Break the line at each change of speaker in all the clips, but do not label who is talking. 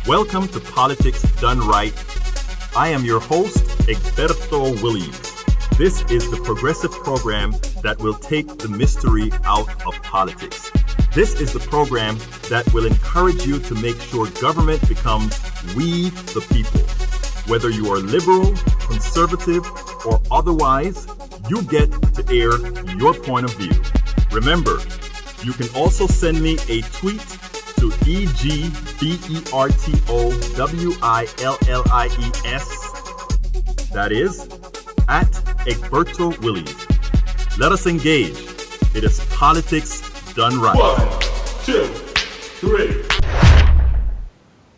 Welcome to Politics Done Right. I am your host, Egberto Williams. This is the progressive program that will take the mystery out of politics. This is the program that will encourage you to make sure government becomes we the people. Whether you are liberal, conservative, or otherwise, you get to air your point of view. Remember, you can also send me a tweet to EGBERTOWILLIES. That is, at Egberto Williams. Let us engage. It is politics done right.
1, 2, 3.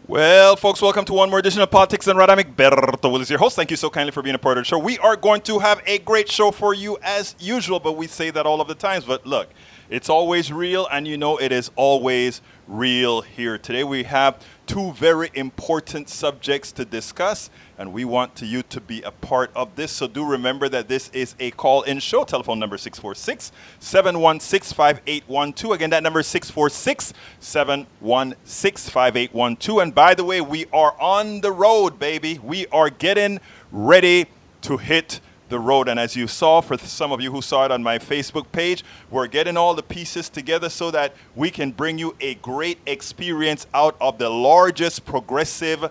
Well, folks, welcome to one more edition of Politics Done Right. I'm Egberto Williams, your host. Thank you so kindly for being a part of the show. We are going to have a great show for you as usual, but we say that all of the times. But look, it's always real, and you know it is always real here. Today we have two very important subjects to discuss, and we want you to be a part of this. So do remember that this is a call-in show. Telephone number 646-716-5812. Again, that number is 646-716-5812. And by the way, we are on the road, baby. We are getting ready to hit the road. And as you saw, for some of you who saw it on my Facebook page, we're getting all the pieces together so that we can bring you a great experience out of the largest progressive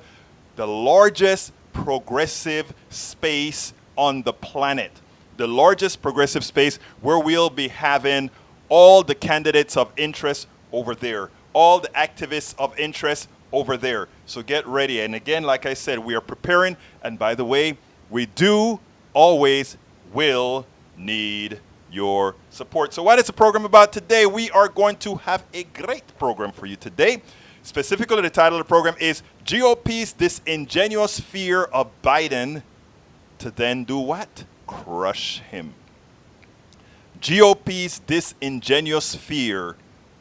space on the planet. The largest progressive space where we'll be having all the candidates of interest over there, all the activists of interest over there. So get ready. And again, like I said, we are preparing. And by the way, we do always will need your support. So what is the program about today? We are going to have a great program for you today. Specifically, the title of the program is GOP's Disingenuous Fear of Biden to then do what? Crush him. GOP's disingenuous fear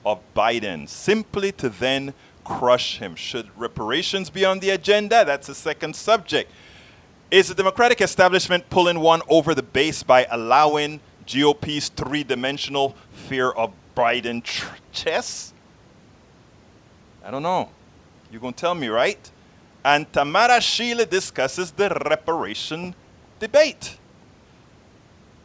of Biden, simply to then crush him. Should reparations be on the agenda? That's the second subject. Is the Democratic establishment pulling one over the base by allowing GOP's three-dimensional fear of Biden chess? I don't know. You're going to tell me, right? And Tamara Shealey discusses the reparation debate.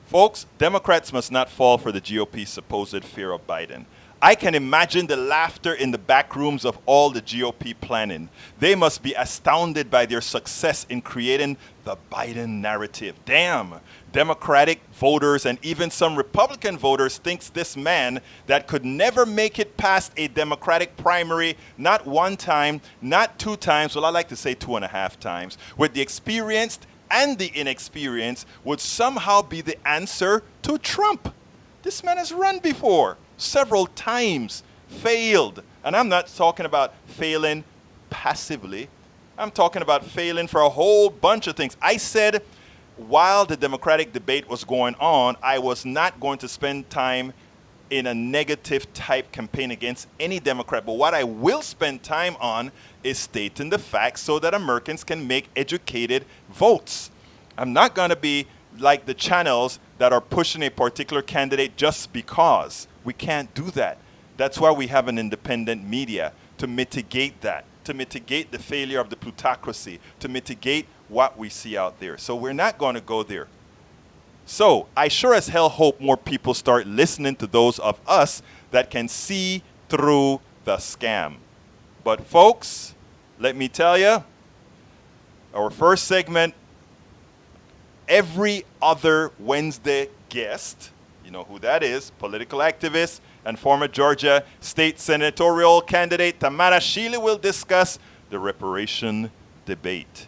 Folks, Democrats must not fall for the GOP's supposed fear of Biden. I can imagine the laughter in the backrooms of all the GOP planning. They must be astounded by their success in creating the Biden narrative. Damn, Democratic voters and even some Republican voters thinks this man that could never make it past a Democratic primary, not one time, not two times, well, I like to say 2.5 times, with the experienced and the inexperienced would somehow be the answer to Trump. This man has run before. Several times, failed. And I'm not talking about failing passively. I'm talking about failing for a whole bunch of things. I said while the Democratic debate was going on, I was not going to spend time in a negative type campaign against any Democrat. But what I will spend time on is stating the facts so that Americans can make educated votes. I'm not going to be like the channels that are pushing a particular candidate just because. We can't do that. That's why we have an independent media, to mitigate that, to mitigate the failure of the plutocracy, to mitigate what we see out there. So we're not going to go there. So I sure as hell hope more people start listening to those of us that can see through the scam. But folks, let me tell you, our first segment, every other Wednesday guest, you know who that is, political activist and former Georgia State Senatorial candidate Tamara Shealey will discuss the reparation debate.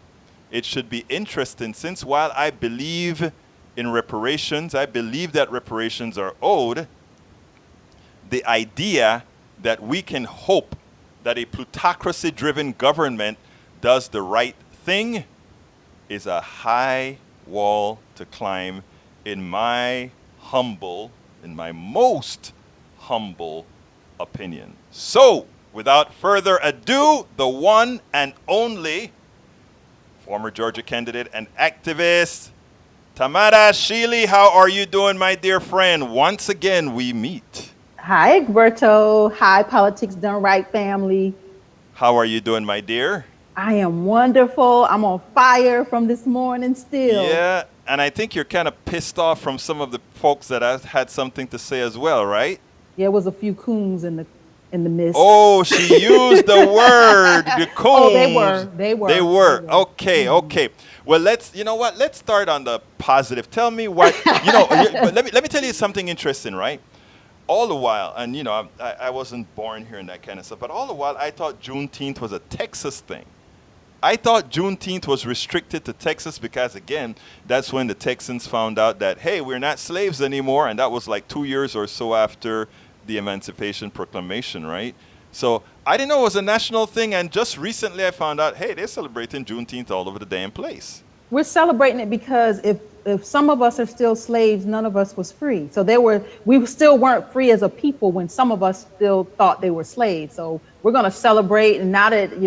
It should be interesting since while I believe in reparations, I believe that reparations are owed, the idea that we can hope that a plutocracy-driven government does the right thing is a high wall to climb in my most humble opinion. So, without further ado, the one and only former Georgia candidate and activist, Tamara Shealey. How are you doing, my dear friend? Once again, we meet.
Hi, Egberto. Hi, Politics Done Right family.
How are you doing, my dear?
I am wonderful. I'm on fire from this morning still.
Yeah, and I think you're kind of pissed off from some of the folks that have had something to say as well, right?
There was a few coons in the mist.
Oh, she used the word, the
Oh, they
coons.
were. They were.
They
They
were.
were.
Okay, okay. Well, you know what? Let's start on the positive. Tell me what, but let me tell you something interesting, right? All the while, and I wasn't born here and that kind of stuff, but all the while I thought Juneteenth was a Texas thing. I thought Juneteenth was restricted to Texas because, again, that's when the Texans found out that, hey, we're not slaves anymore. And that was like 2 years or so after the Emancipation Proclamation, right? So I didn't know it was a national thing. And just recently I found out, hey, they're celebrating Juneteenth all over the damn place.
We're celebrating it because if some of us are still slaves, none of us was free. So we still weren't free as a people when some of us still thought they were slaves. So we're going to celebrate. And now that,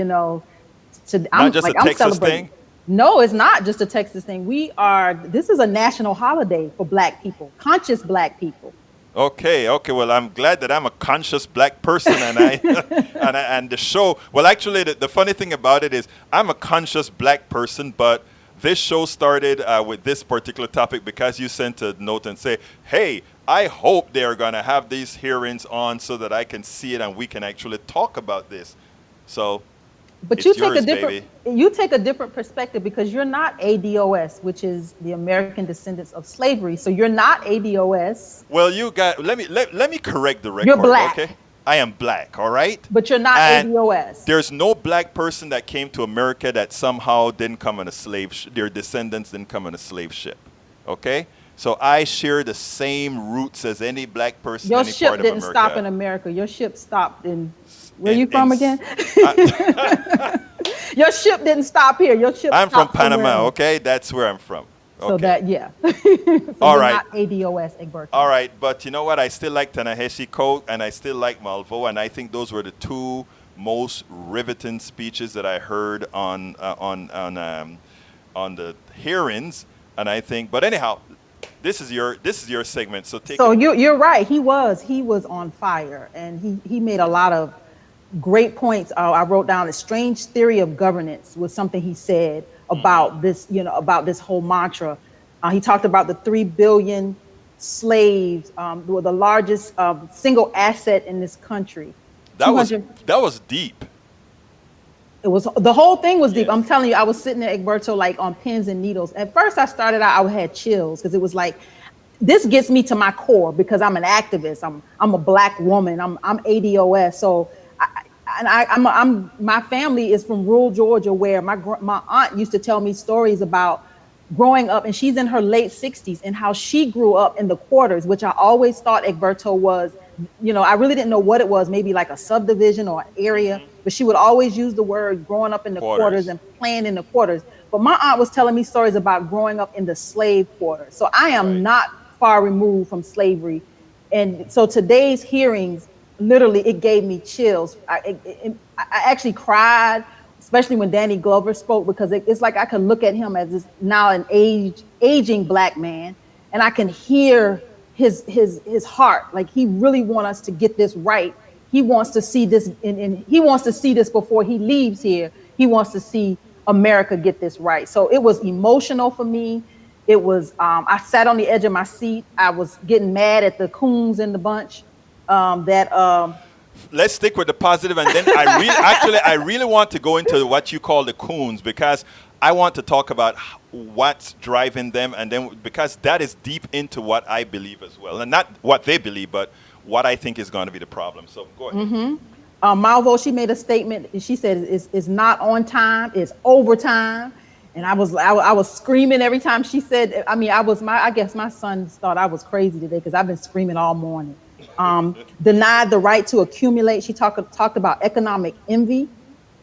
Not just a Texas thing?
No, it's not just a Texas thing. This is a national holiday for Black people, conscious Black people.
Okay. Well, I'm glad that I'm a conscious Black person, and and the show. Well, actually, the funny thing about it is I'm a conscious Black person, but this show started with this particular topic because you sent a note and say, "Hey, I hope they are going to have these hearings on so that I can see it and we can actually talk about this." So.
But you take a different perspective because you're not ADOS, which is the American descendants of slavery. So you're not ADOS.
Well, let me correct the record.
You're Black.
Okay? I am Black, all right?
But you're not ADOS.
There's no Black person that came to America that somehow didn't come on a their descendants didn't come on a slave ship. Okay? So I share the same roots as any Black person
Your
any
ship
part of
didn't
America.
stop in America. Your ship stopped in where you from again? Your ship didn't stop here. Your ship
I'm from
stopped somewhere
Panama,
else.
okay? That's where I'm from. Okay.
So that, yeah. So
All
you're
right.
not ADOS, Egberto.
All right, but you know what? I still like Ta-Nehisi Coates and I still like Malvo, and I think those were the two most riveting speeches that I heard on the hearings. And I think, but anyhow, this is your segment. So take.
So you're right. He was on fire, and he made a lot of great points. I wrote down a strange theory of governance was something he said about this, about this whole mantra. He talked about the 3 billion slaves, were the largest single asset in this country.
That was deep.
It was, the whole thing was deep. I'm telling you, I was sitting there, Egberto, like on pins and needles. At first I started out, I had chills because it was like, this gets me to my core because I'm an activist. I'm a Black woman. I'm ADOS. So my family is from rural Georgia, where my aunt used to tell me stories about growing up, and she's in her late 60s, and how she grew up in the quarters, which I always thought, Egberto, was, I really didn't know what it was, maybe like a subdivision or an area, but she would always use the word growing up in the quarters and playing in the quarters. But my aunt was telling me stories about growing up in the slave quarters. So I am not far removed from slavery. And so today's hearings, literally, it gave me chills. I actually cried, especially when Danny Glover spoke, because it's like I could look at him as now an aging Black man, and I can hear his heart. Like, he really wants us to get this right. He wants to see this, and he wants to see this before he leaves here. He wants to see America get this right. So it was emotional for me. It was, I sat on the edge of my seat. I was getting mad at the coons in the bunch.
Let's stick with the positive, and then I really want to go into what you call the coons, because I want to talk about what's driving them, and then because that is deep into what I believe as well, and not what they believe, but what I think is going to be the problem. So go ahead.
Malvo, she made a statement. She said it's not on time, it's overtime. And I was screaming every time she said. I guess my sons thought I was crazy today because I've been screaming all morning. Denied the right to accumulate. She talked about economic envy,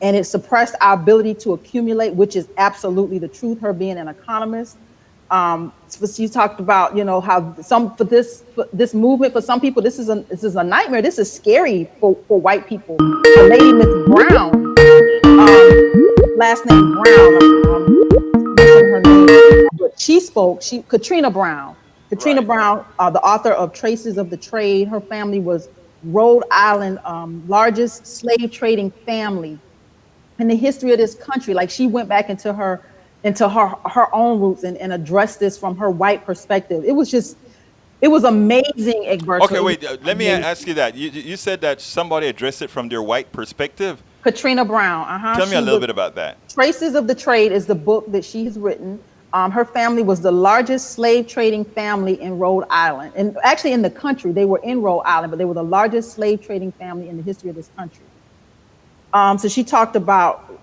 and it suppressed our ability to accumulate, which is absolutely the truth, her being an economist. She talked about, how for this movement, for some people, this is a nightmare. This is scary for white people. A lady, Miss Brown, last name Brown, I'm missing her name, but she spoke. Katrina Brown, the author of Traces of the Trade. Her family was Rhode Island largest slave trading family in the history of this country. Like she went back into her own roots and addressed this from her white perspective. It was amazing, Egberto.
Okay, wait. Let me ask you that. You said that somebody addressed it from their white perspective.
Katrina Brown.
Tell me a little bit about that.
Traces of the Trade is the book that she has written. Her family was the largest slave trading family in Rhode Island. And actually in the country, they were in Rhode Island, but they were the largest slave trading family in the history of this country. So she talked about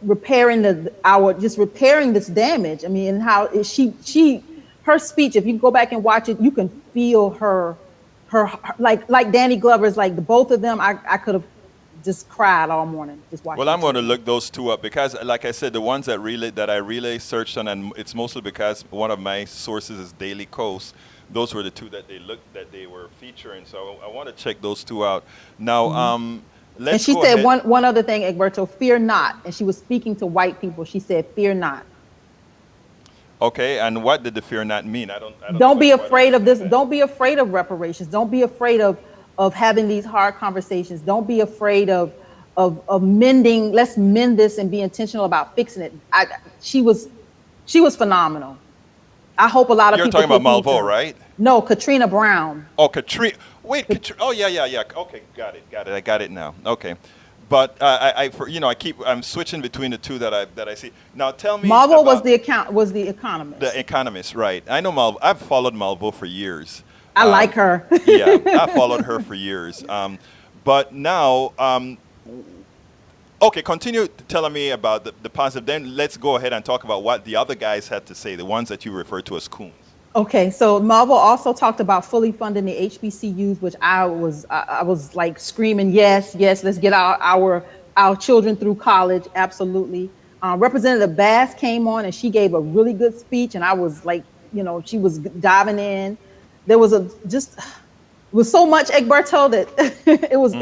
repairing this damage. I mean, and how her speech, if you go back and watch it, you can feel her like Danny Glover's, like the both of them, I could have just cried all morning just watching.
Well, I'm going to look those two up because, like I said, the ones that I really searched on, and it's mostly because one of my sources is Daily Kos. Those were the two that they were featuring. So I want to check those two out. Now, let's.
And she said one other thing, Egberto, fear not. And she was speaking to white people. She said, fear not.
Okay, and what did the fear not mean? I don't.
Don't be afraid of this. Don't be afraid of reparations. Don't be afraid of having these hard conversations. Don't be afraid of mending. Let's mend this and be intentional about fixing it. She was phenomenal. I hope a lot of
You're
people.
You're talking about Malvo, right?
No, Katrina Brown.
Oh, Katrina. Wait, oh yeah. Okay, got it. I got it now. Okay. But I'm switching between the two that I see. Now tell me.
Malvo was the economist.
The economist, right? I know Malvo. I've followed Malvo for years.
I like her.
Yeah, I followed her for years. But now, okay, continue telling me about the positive. Then let's go ahead and talk about what the other guys had to say, the ones that you refer to as coons.
Okay, so Malvo also talked about fully funding the HBCUs, which I was like screaming, yes, let's get our children through college, absolutely. Representative Bass came on and she gave a really good speech, and I was like, she was diving in. There was so much, Egberto, that it was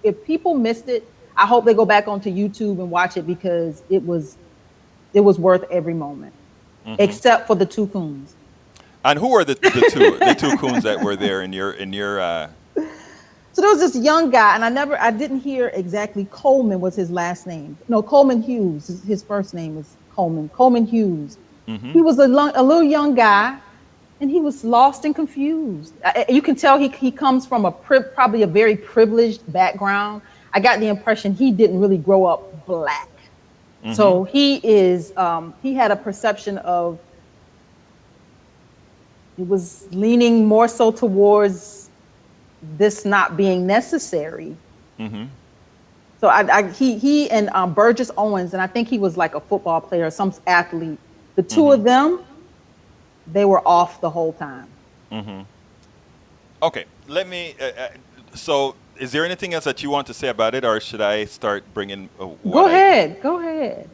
if people missed it, I hope they go back onto YouTube and watch it, because it was worth every moment, except for the two coons.
And who are the two coons that were there in your?
So there was this young guy, and I didn't hear exactly. Coleman was his last name. No, Coleman Hughes. His first name was Coleman. Coleman Hughes. He was a little young guy, and he was lost and confused. You can tell he comes from probably a very privileged background. I got the impression he didn't really grow up black. So he had a perception of. It was leaning more so towards this not being necessary. So he and Burgess Owens, and I think he was like a football player or some athlete. The two of them, they were off the whole time.
Okay, let me. So, is there anything else that you want to say about it, or should I start bringing?
Go ahead.
Okay.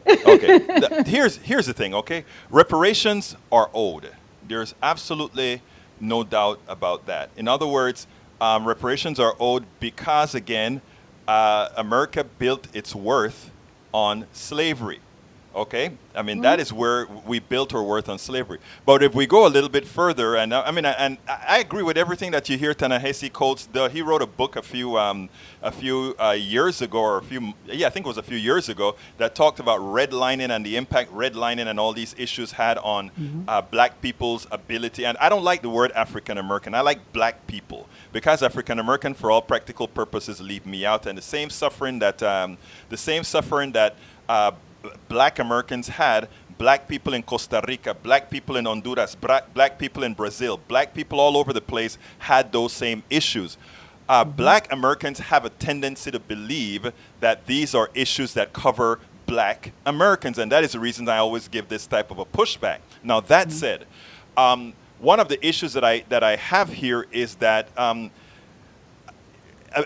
Here's the thing. Okay, reparations are owed. There's absolutely no doubt about that. In other words, reparations are owed because, again, America built its worth on slavery. Okay? I mean, that is where we built our worth on slavery. But if we go a little bit further, and I agree with everything that you hear Ta-Nehisi Coates. He wrote a book a few years ago, I think it was a few years ago, that talked about redlining and the impact redlining and all these issues had on black people's ability. And I don't like the word African American. I like black people, because African American, for all practical purposes, leave me out. And the same suffering that black Americans had, black people in Costa Rica, black people in Honduras, black people in Brazil, black people all over the place had those same issues. Black Americans have a tendency to believe that these are issues that cover black Americans, and that is the reason I always give this type of a pushback. Now, that said, one of the issues that I have here is that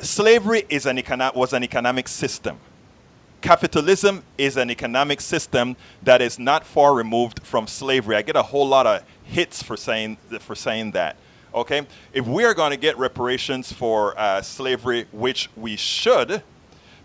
slavery was an economic system. Capitalism is an economic system that is not far removed from slavery. I get a whole lot of hits for saying that. Okay, if we are going to get reparations for slavery, which we should,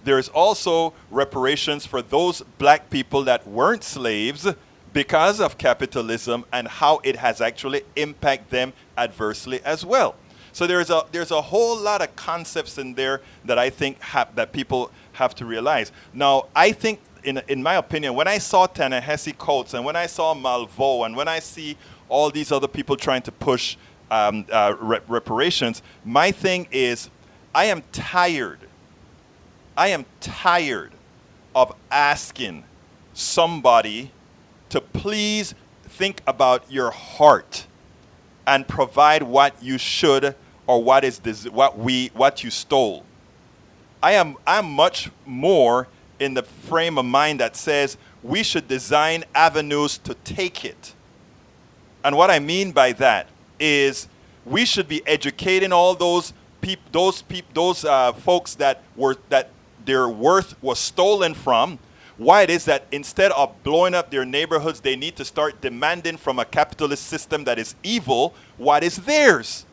there's also reparations for those black people that weren't slaves because of capitalism and how it has actually impacted them adversely as well. So there's a whole lot of concepts in there that I think that people have to realize. Now, I think, in my opinion, when I saw Ta-Nehisi Coates and when I saw Malvo and when I see all these other people trying to push reparations, my thing is, I am tired of asking somebody to please think about your heart and provide what you should or what you stole. I'm much more in the frame of mind that says we should design avenues to take it. And what I mean by that is we should be educating all those folks that their worth was stolen from. Why it is that instead of blowing up their neighborhoods, they need to start demanding from a capitalist system that is evil what is theirs.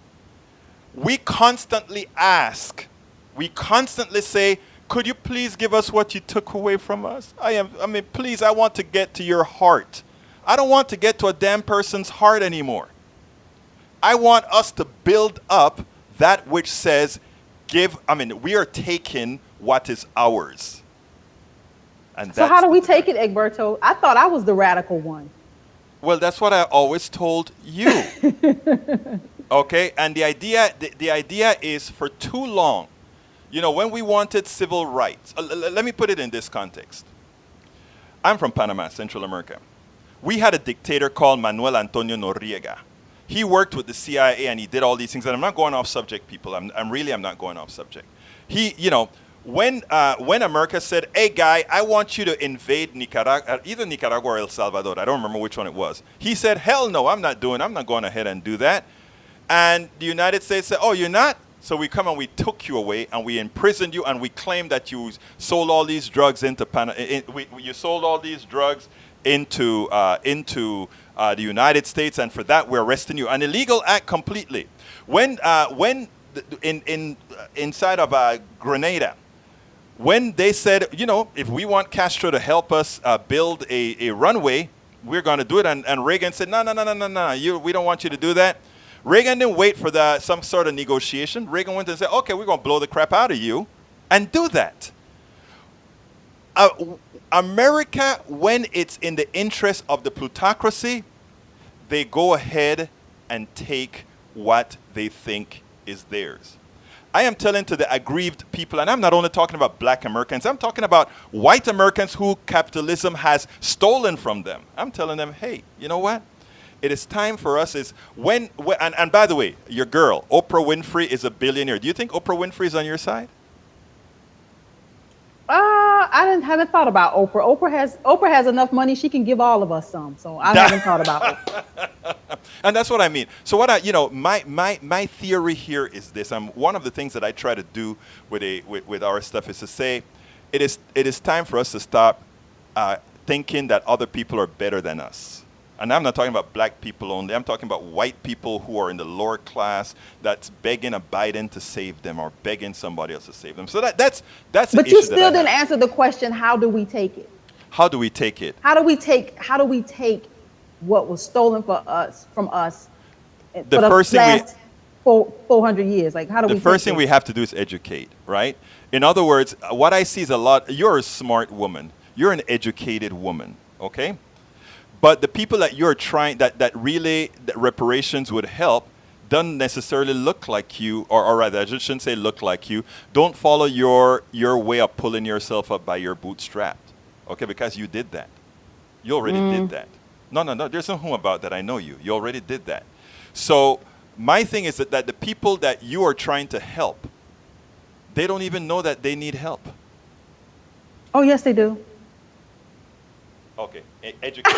We constantly ask. We constantly say, could you please give us what you took away from us? Please, I want to get to your heart. I don't want to get to a damn person's heart anymore. I want us to build up that which says, we are taking what is ours. And
so how do we take it, Egberto? I thought I was the radical one.
Well, that's what I always told you. Okay, and the idea is, for too long, when we wanted civil rights, let me put it in this context. I'm from Panama, Central America. We had a dictator called Manuel Antonio Noriega. He worked with the CIA and he did all these things. And I'm not going off subject, people. I'm not going off subject. When America said, hey, guy, I want you to invade Nicaragua, either Nicaragua or El Salvador, I don't remember which one it was. He said, hell no, I'm not going ahead and do that. And the United States said, oh, you're not? So we come and we took you away and we imprisoned you and we claimed that you sold all these drugs into you sold all these drugs into the United States, and for that we're arresting you. An illegal act completely. Inside of Grenada, when they said, if we want Castro to help us build a runway, we're going to do it. And Reagan said, no, we don't want you to do that. Reagan didn't wait for some sort of negotiation. Reagan went and said, okay, we're going to blow the crap out of you and do that. America, when it's in the interest of the plutocracy, they go ahead and take what they think is theirs. I am telling to the aggrieved people, and I'm not only talking about black Americans, I'm talking about white Americans who capitalism has stolen from them. I'm telling them, hey, you know what? It is time for us and by the way, your girl, Oprah Winfrey, is a billionaire. Do you think Oprah Winfrey is on your side?
I haven't thought about Oprah. Oprah has enough money; she can give all of us some. So I haven't thought about it.
And that's what I mean. So my theory here is this. One of the things that I try to do with our stuff is to say, it is time for us to stop thinking that other people are better than us. And I'm not talking about black people only. I'm talking about white people who are in the lower class that's begging a Biden to save them or begging somebody else to save them. So that's the issue.
But you still didn't answer the question, how do we take it?
How do we take it?
How do we take what was stolen from us
The first thing
last 400 years? Like, how do we
The first thing we have to do is educate, right? In other words, what I see is you're a smart woman. You're an educated woman, okay? But the people that you're trying, that reparations would help, don't necessarily look like you, or rather, I shouldn't say look like you. Don't follow your way of pulling yourself up by your bootstraps, okay? Because you did that. You already did that. No, there's no who about that. I know you. You already did that. So my thing is that the people that you are trying to help, they don't even know that they need help.
Oh, yes, they do.
Okay, educate.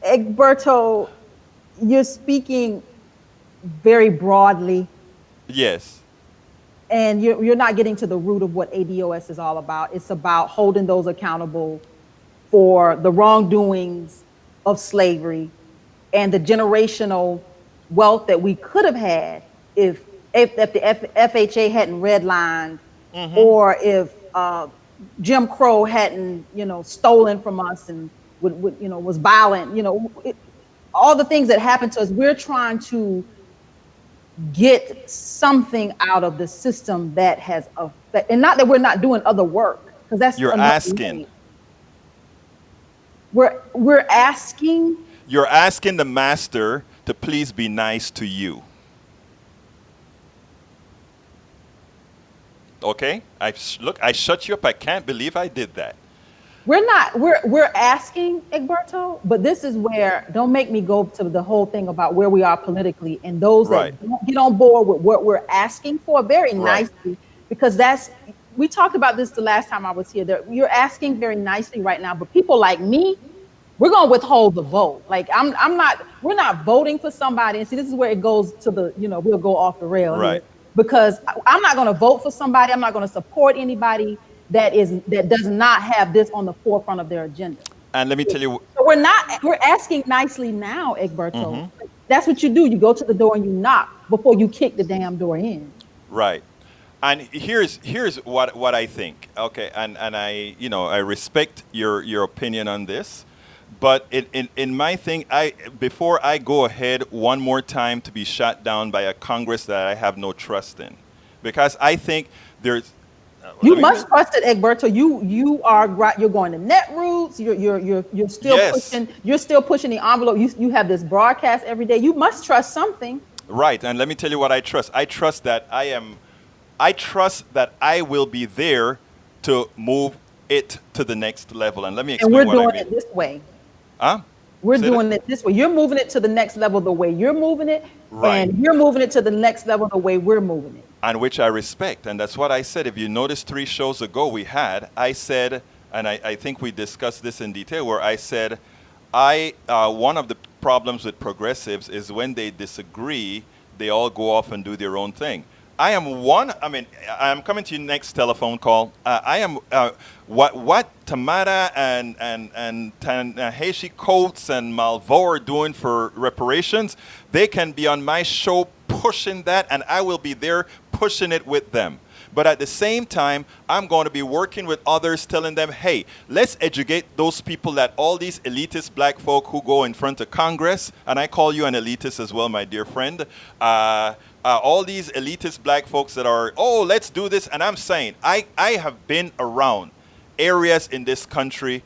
Egberto, you're speaking very broadly.
Yes.
And you're not getting to the root of what ADOS is all about. It's about holding those accountable for the wrongdoings of slavery and the generational wealth that we could have had if the FHA hadn't redlined, or if Jim Crow hadn't, stolen from us and was violent. All the things that happened to us. We're trying to get something out of the system that has And not that we're not doing other work, because that's
You're
another
asking.
way. We're asking.
You're asking the master to please be nice to you. Okay? Look, I shut you up. I can't believe I did that.
We're asking, Egberto, but this is where, don't make me go to the whole thing about where we are politically, and those
Right.
that don't get on board with what we're asking for very
Right.
nicely, because we talked about this the last time I was here, that you're asking very nicely right now, but people like me, we're going to withhold the vote. Like we're not voting for somebody. And see, this is where it goes to we'll go off the rail
Right.
here, because I'm not going to vote for somebody. I'm not going to support anybody that does not have this on the forefront of their agenda.
And let me tell you,
So we're asking nicely now, Egberto.
Mm-hmm.
That's what you do. You go to the door and you knock before you kick the damn door in.
right. And here's what I think. Okay, and I respect your opinion on this, but in my thing, before I go ahead one more time to be shot down by a Congress that I have no trust in, because I think there's.
You must trust it, Egberto. You're going to Netroots. You're still
Yes.
pushing. You're still pushing the envelope. You have this broadcast every day. You must trust something.
Right, and let me tell you what I trust. I trust that I will be there to move it to the next level. And let me
And
explain
we're
what I
doing
mean.
it this way.
Huh?
We're
Say that?
doing it this way. You're moving it to the next level the way you're moving it,
Right.
and you're moving it to the next level the way we're moving it.
And which I respect. And that's what I said. If you notice 3 shows ago I said, and I think we discussed this in detail, where I said, one of the problems with progressives is when they disagree, they all go off and do their own thing. I'm coming to your next telephone call. What Tamara and Ta-Nehisi Coates and Malvo are doing for reparations, they can be on my show pushing that, and I will be there pushing it with them. But at the same time, I'm going to be working with others, telling them, hey, let's educate those people, that all these elitist black folk who go in front of Congress, and I call you an elitist as well, my dear friend, all these elitist black folks that are, let's do this. And I'm saying, I have been around areas in this country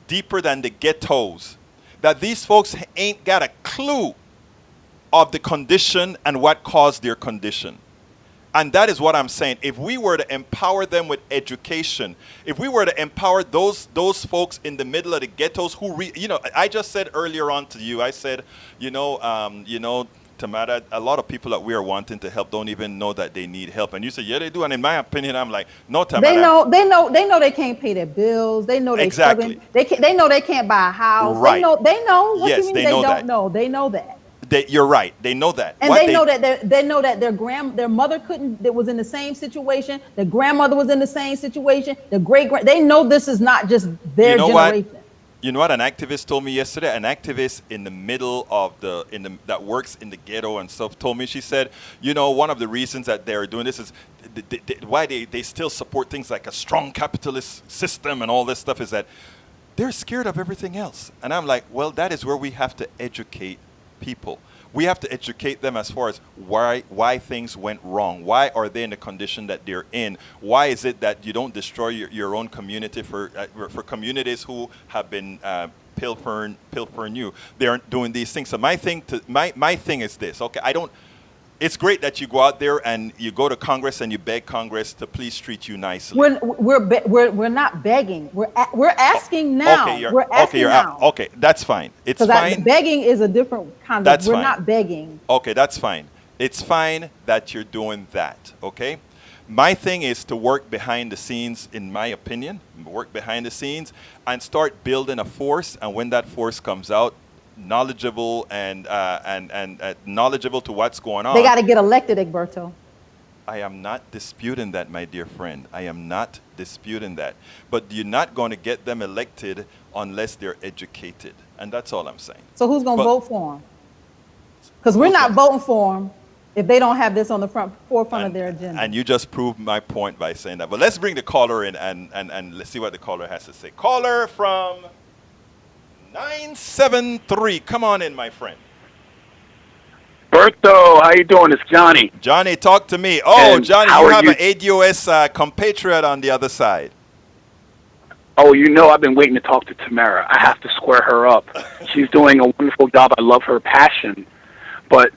deeper than the ghettos, that these folks ain't got a clue of the condition and what caused their condition. And that is what I'm saying. If we were to empower them with education, if we were to empower those folks in the middle of the ghettos who, I just said earlier on to you, I said, Tamara, a lot of people that we are wanting to help don't even know that they need help. And you say, yeah, they do. And in my opinion, I'm like, no, Tamara.
They know they can't pay their bills. They know
Exactly.
They know they can't buy a house.
Right.
They know. What
Yes,
you mean
they
they
know
don't
that.
know? They know that.
You're right. They know that.
And they know that their mother that was in the same situation. Their grandmother was in the same situation. They know this is not just their generation.
You know what an activist told me yesterday? An activist in the middle of that works in the ghetto and stuff told me, she said, one of the reasons that they're doing this is why they still support things like a strong capitalist system and all this stuff, is that they're scared of everything else. And I'm like, well, that is where we have to educate people. We have to educate them as far as why things went wrong. Why are they in the condition that they're in? Why is it that you don't destroy your own community for communities who have been pilfering you? They aren't doing these things. So my thing is this. Okay, It's great that you go out there and you go to Congress and you beg Congress to please treat you nicely.
We're not begging. We're asking now. We're asking now.
Okay, that's fine. It's fine.
Begging is a different kind of. We're not begging.
Okay, that's fine. It's fine that you're doing that. Okay, my thing is to work behind the scenes. In my opinion, work behind the scenes and start building a force. And when that force comes out, knowledgeable and knowledgeable to what's going on.
They got to get elected, Egberto.
I am not disputing that, my dear friend. I am not disputing that. But you're not going to get them elected unless they're educated. And that's all I'm saying.
So who's going to vote for them? Because we're not voting for them if they don't have this on the forefront of their agenda.
And you just proved my point by saying that. But let's bring the caller in and let's see what the caller has to say. Caller from 973. Come on in, my friend.
Berto, how you doing? It's Johnny.
Johnny, talk to me. Oh,
And
Johnny,
how
you
are
have
you?
an ADOS compatriot on the other side.
Oh, I've been waiting to talk to Tamara. I have to square her up. She's doing a wonderful job. I love her passion, but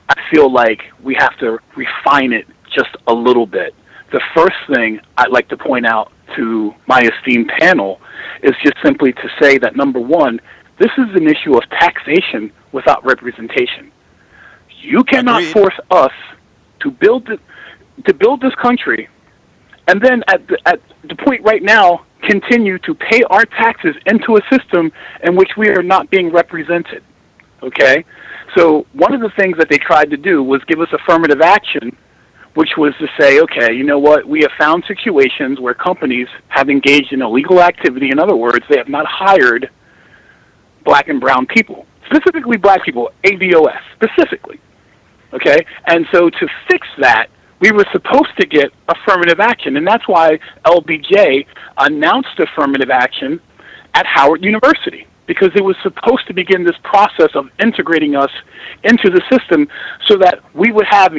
I feel like we have to refine it just a little bit. The first thing I'd like to point out to my esteemed panel is just simply to say that, number one, this is an issue of taxation without representation. You cannot
Agreed.
force us to build this country, and then at the point right now, continue to pay our taxes into a system in which we are not being represented. Okay? So one of the things that they tried to do was give us affirmative action, which was to say, okay, you know what, we have found situations where companies have engaged in illegal activity. In other words, they have not hired black and brown people, specifically black people, ADOS, specifically. Okay? And so to fix that, we were supposed to get affirmative action, and that's why LBJ announced affirmative action at Howard University, because it was supposed to begin this process of integrating us into the system so that we would have,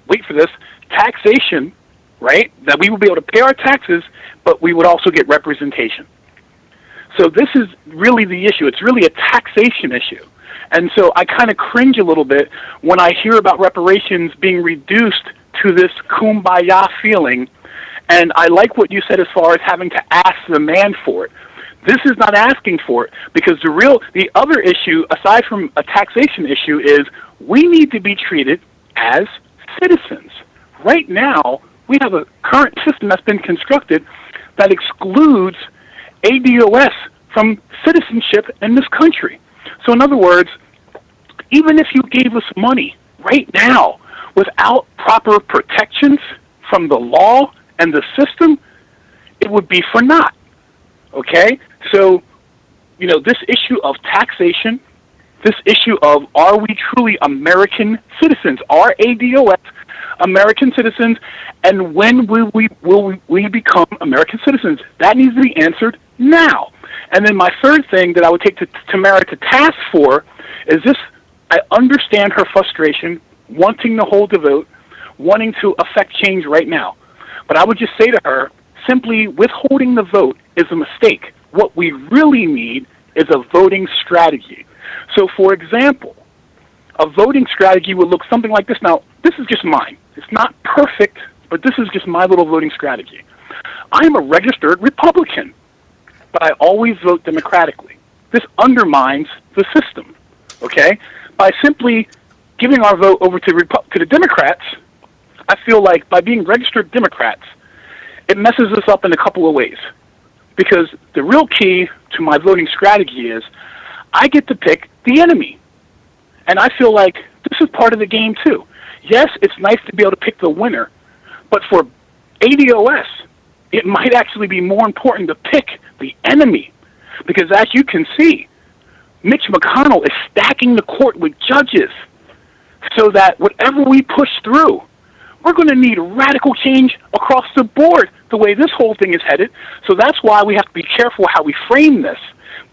wait for this, taxation, right? That we would be able to pay our taxes, but we would also get representation. So this is really the issue. It's really a taxation issue. And so I kind of cringe a little bit when I hear about reparations being reduced to this kumbaya feeling. And I like what you said as far as having to ask the man for it. This is not asking for it, because the other issue, aside from a taxation issue, is we need to be treated as citizens. Right now, we have a current system that's been constructed that excludes ADOS from citizenship in this country. So in other words, even if you gave us money right now without proper protections from the law and the system, it would be for naught. Okay? So, this issue of taxation, this issue of are we truly American citizens? Are ADOS American citizens? And when will we become American citizens? That needs to be answered now. And then my third thing that I would take to Tamara to task for is this. I understand her frustration, wanting to hold the vote, wanting to affect change right now. But I would just say to her, simply withholding the vote is a mistake. What we really need is a voting strategy. So, for example, a voting strategy would look something like this. Now, this is just mine. It's not perfect, but this is just my little voting strategy. I am a registered Republican, but I always vote democratically. This undermines the system, okay? By simply giving our vote over to the Democrats, I feel like by being registered Democrats, it messes us up in a couple of ways. Because the real key to my voting strategy is I get to pick the enemy. And I feel like this is part of the game too. Yes, it's nice to be able to pick the winner, but for ADOS, it might actually be more important to pick the enemy. Because as you can see, Mitch McConnell is stacking the court with judges so that whatever we push through, we're going to need radical change across the board the way this whole thing is headed. So that's why we have to be careful how we frame this.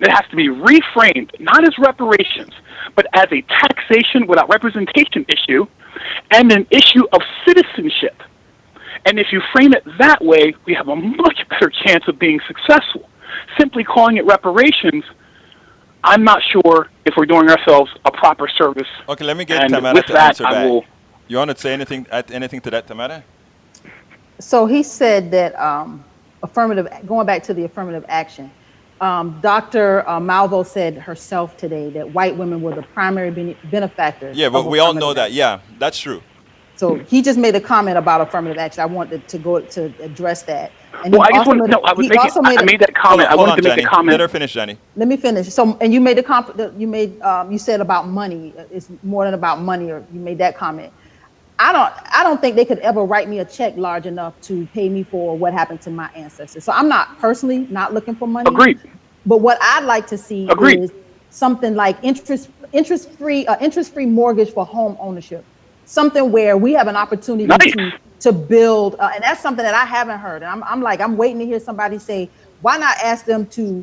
It has to be reframed, not as reparations, but as a taxation without representation issue and an issue of citizenship. And if you frame it that way, we have a much better chance of being successful. Simply calling it reparations, I'm not sure if we're doing ourselves a proper service.
Okay, let me get
And
Tamara
with
to
that,
answer
I
back.
will.
You want to say anything to that, Tamara?
So he said that going back to the affirmative action, Dr. Malvo said herself today that white women were the primary benefactors.
Yeah, but we all know that. Yeah, that's true.
So he just made a comment about affirmative action. I wanted to go to address that. And
Well, I just want to know. I made that comment. I wanted to make
Johnny.
the comment.
Let her finish, Johnny.
Let me finish. So, and you made you said about money. It's more than about money, or you made that comment. I don't think they could ever write me a check large enough to pay me for what happened to my ancestors. So I'm not personally not looking for money.
Agreed.
But what I'd like to see is something like interest-free mortgage for home ownership. Something where we have an opportunity to build, and that's something that I haven't heard. And I'm waiting to hear somebody say, why not ask them to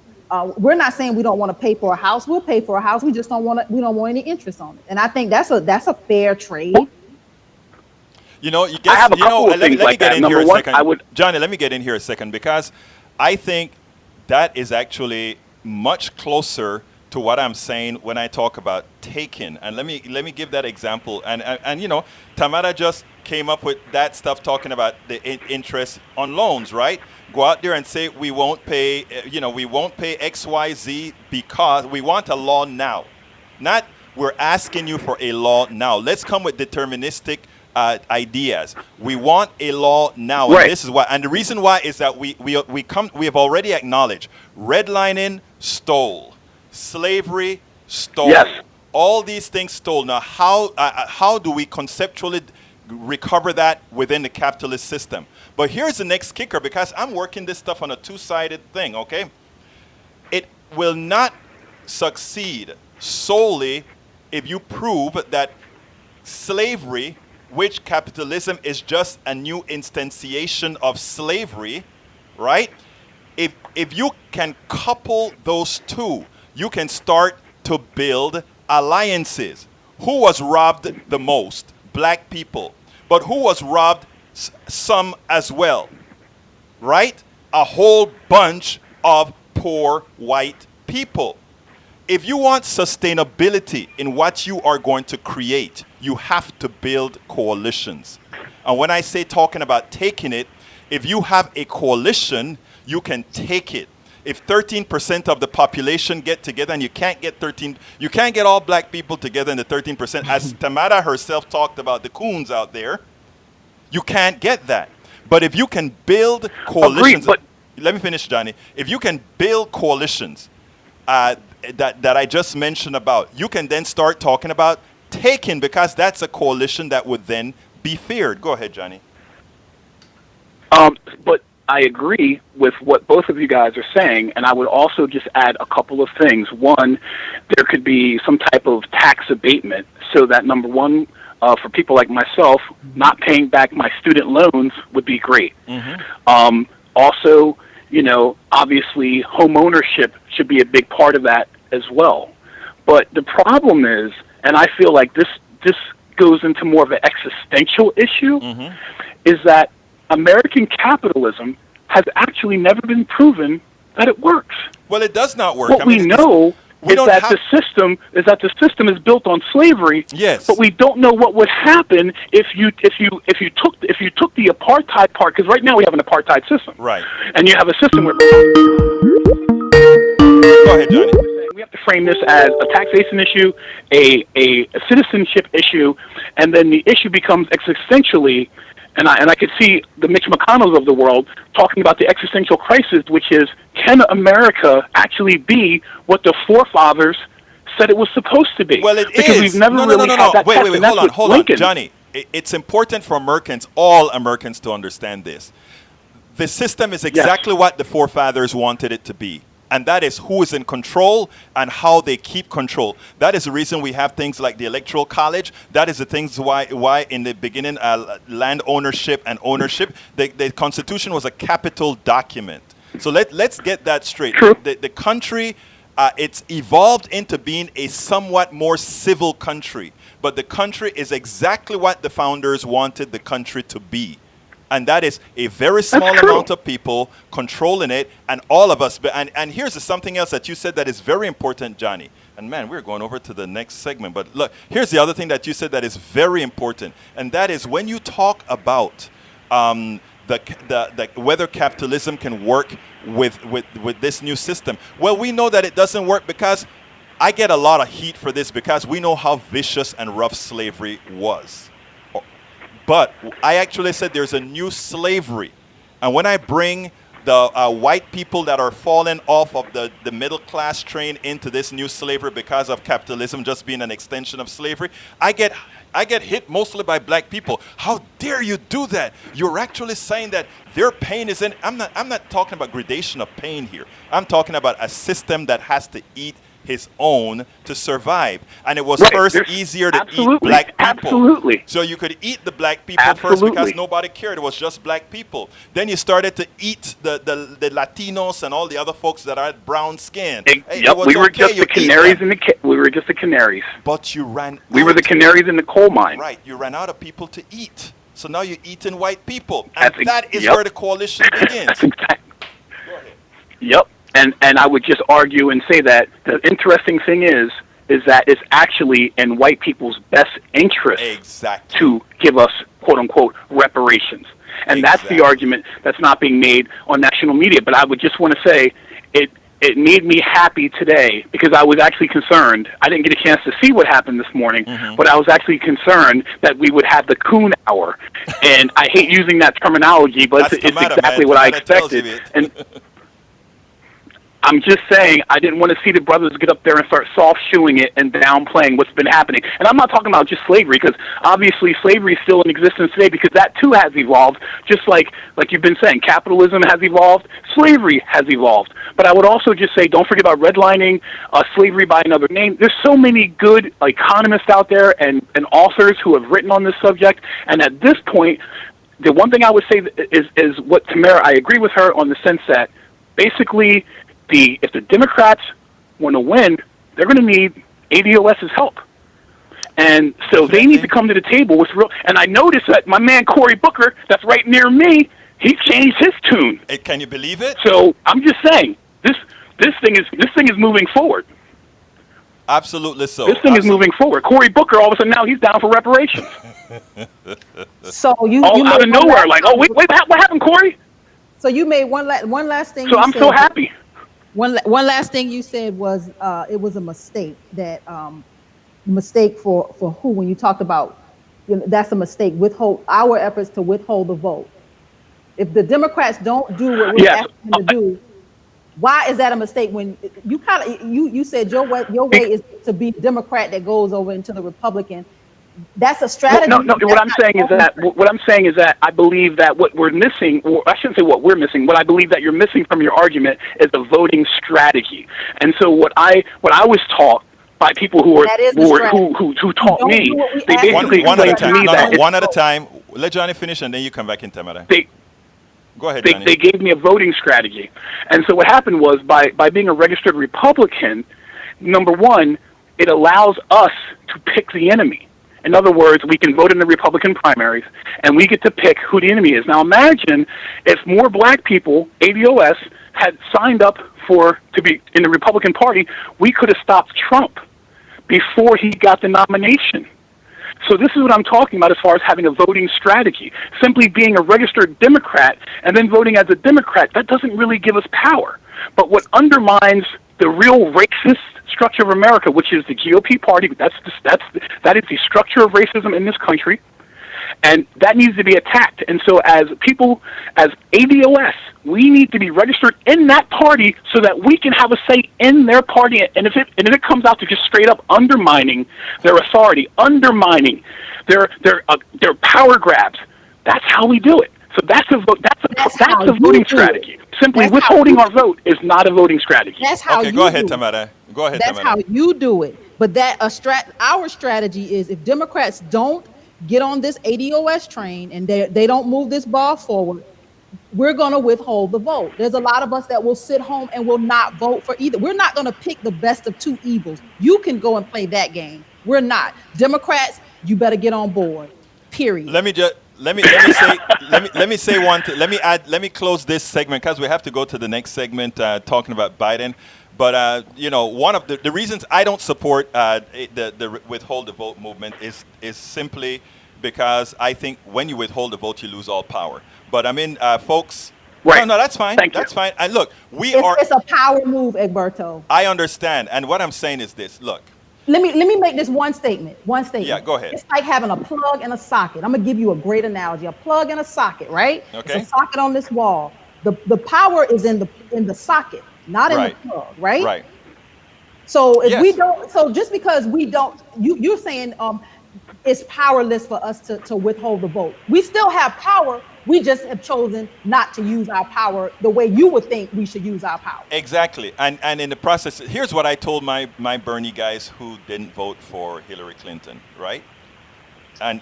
We're not saying we don't want to pay for a house. We'll pay for a house. We just don't want to. We don't want any interest on it. And I think that's a fair trade.
You know, you
I have a
you know,
couple of
let me
things like
get
that.
in here
Number
a
one,
second. Johnny, let me get in here a second, because I think that is actually much closer to what I'm saying when I talk about taking. And let me give that example. And you know, Tamara just came up with that stuff talking about the interest on loans, right? Go out there and say we won't pay, we won't pay XYZ because we want a law now. Not we're asking you for a law now. Let's come with deterministic ideas. We want a law now, and
Right.
this is why. And the reason why is that we have already acknowledged redlining stole, slavery stole,
Yes.
all these things stole. Now, how do we conceptually recover that within the capitalist system? But here's the next kicker, because I'm working this stuff on a two-sided thing. Okay, it will not succeed solely if you prove that slavery, which capitalism is just a new instantiation of slavery, right? If you can couple those two, you can start to build alliances. Who was robbed the most? Black people. But who was robbed some as well? Right? A whole bunch of poor white people. If you want sustainability in what you are going to create, you have to build coalitions. And when I say talking about taking it, if you have a coalition, you can take it. If 13% of the population get together, and you can't get all black people together in the 13%, as Tamara herself talked about the coons out there, you can't get that. But if you can build coalitions,
Agreed,
let me finish, Johnny. If you can build coalitions that I just mentioned about, you can then start talking about taking, because that's a coalition that would then be feared. Go ahead, Johnny.
But I agree with what both of you guys are saying, and I would also just add a couple of things. One, there could be some type of tax abatement, so that number one, for people like myself, not paying back my student loans would be great. Mm-hmm. Also, obviously home ownership should be a big part of that as well. But the problem is, and I feel like this goes into more of an existential issue, mm-hmm. is that American capitalism has actually never been proven that it works.
Well, it does not work.
What we know is that the system is built on slavery.
Yes.
But we don't know what would happen if you took the apartheid part, because right now we have an apartheid system.
Right.
And you have a system where.
Go ahead, Johnny.
We have to frame this as a taxation issue, a citizenship issue, and then the issue becomes existentially. And I could see the Mitch McConnells of the world talking about the existential crisis, which is, can America actually be what the forefathers said it was supposed to be?
Well, it
because
is.
We've never
no,
really had that
Wait,
test,
hold on, Johnny. It's important for Americans, all Americans, to understand this. The system is exactly what the forefathers wanted it to be. And that is who is in control and how they keep control. That is the reason we have things like the Electoral College. That is the things why in the beginning, land ownership and ownership, the Constitution was a capital document. So let's get that straight.
True.
The country, it's evolved into being a somewhat more civil country. But the country is exactly what the founders wanted the country to be. And that is a very small amount of people controlling it, and all of us. And here's something else that you said that is very important, Johnny. And man, we're going over to the next segment. But look, here's the other thing that you said that is very important. And that is when you talk about whether capitalism can work with this new system. Well, we know that it doesn't work because I get a lot of heat for this, because we know how vicious and rough slavery was. But I actually said there's a new slavery. And when I bring the white people that are falling off of the middle class train into this new slavery because of capitalism just being an extension of slavery, I get hit mostly by black people. How dare you do that? You're actually saying that their pain is in. I'm not talking about gradation of pain here. I'm talking about a system that has to eat his own to survive. And it was
Right.
first
There's-
easier to eat
absolutely,
black people.
absolutely.
So you could eat the black people first
Absolutely.
because nobody cared. It was just black people. Then you started to eat the Latinos and all the other folks that had brown skin. Hey, it
Yep,
was
we were
okay,
just
you
the
eat
canaries
them.
we were just the canaries.
But you ran
We were
out.
the canaries in the coal mine.
Right, you ran out of people to eat. So now you're eating white people.
That's
And that is
yep.
where the coalition begins.
That's exact-
Go ahead.
Yep. And I would just argue and say that the interesting thing is that it's actually in white people's best interest
Exactly.
to give us, quote unquote, reparations. And that's
Exactly.
the argument that's not being made on national media. But I would just want to say it made me happy today because I was actually concerned. I didn't get a chance to see what happened this morning, but I was actually concerned that we would have the coon hour. And I hate using that terminology, but
That's
it's
Tamara,
exactly
man.
what I
Tamara tells you
expected.
it.
And I'm just saying I didn't want to see the brothers get up there and start soft-shoeing it and downplaying what's been happening. And I'm not talking about just slavery, because obviously slavery is still in existence today, because that too has evolved, just like you've been saying. Capitalism has evolved. Slavery has evolved. But I would also just say don't forget about redlining, slavery by another name. There's so many good economists out there and authors who have written on this subject. And at this point, the one thing I would say is what Tamara, I agree with her on the sense that basically if the Democrats want to win, they're going to need ADOS's help. And so they need to come to the table with real. And I noticed that my man Cory Booker, that's right near me, he changed his tune.
Hey, can you believe it?
So I'm just saying this thing is moving forward.
Absolutely so.
This thing is moving forward. Cory Booker, all of a sudden now he's down for reparations.
So you
All
you
out
made
of
one
nowhere,
last-
like, oh wait, what happened, Cory?
So you made one last thing.
So
you
I'm
said,
so happy.
One last thing you said was it was a mistake that mistake for who when you talked about that's a mistake, withhold our efforts to withhold the vote. If the Democrats don't do what we're
Yes.
asking them to do, why is that a mistake? When you you said your way is to be Democrat that goes over into the Republican. That's a strategy.
No. What I'm saying is that I believe that what we're missing, or I shouldn't say what we're missing. What I believe that you're missing from your argument is a voting strategy. And so what I was taught by people who taught
Don't
me,
do what we
they
ask you
basically
One at a
explained to
time.
me that it's-
One at a time. Let Johnny finish, and then you come back in, Tamara. Go ahead, Johnny.
they gave me a voting strategy. And so what happened was by being a registered Republican, number one, it allows us to pick the enemy. In other words, we can vote in the Republican primaries, and we get to pick who the enemy is. Now imagine if more black people, ADOS, had signed up to be in the Republican Party, we could have stopped Trump before he got the nomination. So this is what I'm talking about as far as having a voting strategy. Simply being a registered Democrat and then voting as a Democrat, that doesn't really give us power. But what undermines the real racist structure of America, which is the GOP party, that is the structure of racism in this country, and that needs to be attacked. And so as people, as ADOS, we need to be registered in that party so that we can have a say in their party. And if it comes out to just straight up undermining their authority, undermining their power grabs, that's how we do it. So that's a voting strategy. Simply withholding our vote is not a voting strategy.
That's how
Okay,
you
go ahead,
do it.
Tamara. Go ahead,
That's
Tamara.
how you do it. But our strategy is if Democrats don't get on this ADOS train and they don't move this ball forward, we're going to withhold the vote. There's a lot of us that will sit home and will not vote for either. We're not going to pick the best of two evils. You can go and play that game. We're not. Democrats, you better get on board. Period.
Let me say one thing. Let me close this segment because we have to go to the next segment talking about Biden. But one of the reasons I don't support the withhold the vote movement is simply because I think when you withhold the vote, you lose all power. But I mean, folks.
Right.
No, that's fine.
Thank you.
That's fine. And look,
It's a power move, Egberto.
I understand. And what I'm saying is this. Look.
Let me make this one statement.
Yeah, go ahead.
It's like having a plug and a socket. I'm gonna give you a great analogy. A plug and a socket, right?
Okay.
It's a socket on this wall. The power is in the socket, not in the plug, right?
Right.
So if we
Yes.
don't, so just because we don't, you're saying it's powerless for us to withhold the vote. We still have power, We just have chosen not to use our power the way you would think we should use our power.
Exactly. And in the process, here's what I told my Bernie guys who didn't vote for Hillary Clinton, right? And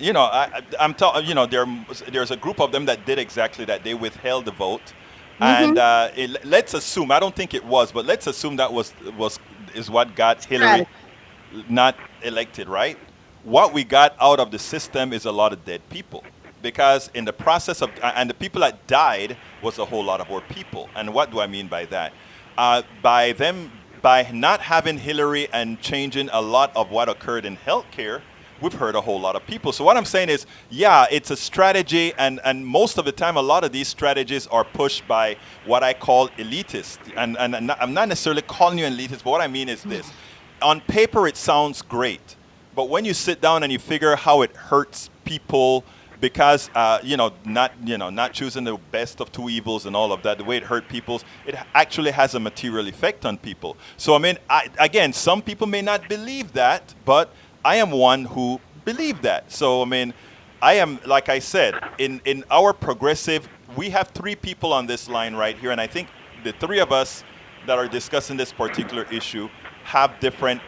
I'm telling there's a group of them that did exactly that. They withheld the vote, and let's assume, I don't think it was, but let's assume that is what got Hillary not elected, right? What we got out of the system is a lot of dead people, because in the process of, and the people that died was a whole lot of more people. And what do I mean by that? By not having Hillary and changing a lot of what occurred in healthcare, we've hurt a whole lot of people. So what I'm saying is, yeah, it's a strategy, and most of the time, a lot of these strategies are pushed by what I call elitists. And I'm not necessarily calling you an elitist, but what I mean is this. On paper, it sounds great, but when you sit down and you figure how it hurts people, because not choosing the best of two evils and all of that, the way it hurt people, it actually has a material effect on people. So I mean, again, some people may not believe that, but I am one who believe that. So I mean, I am, like I said, in our progressive, we have three people on this line right here, and I think the three of us that are discussing this particular issue have different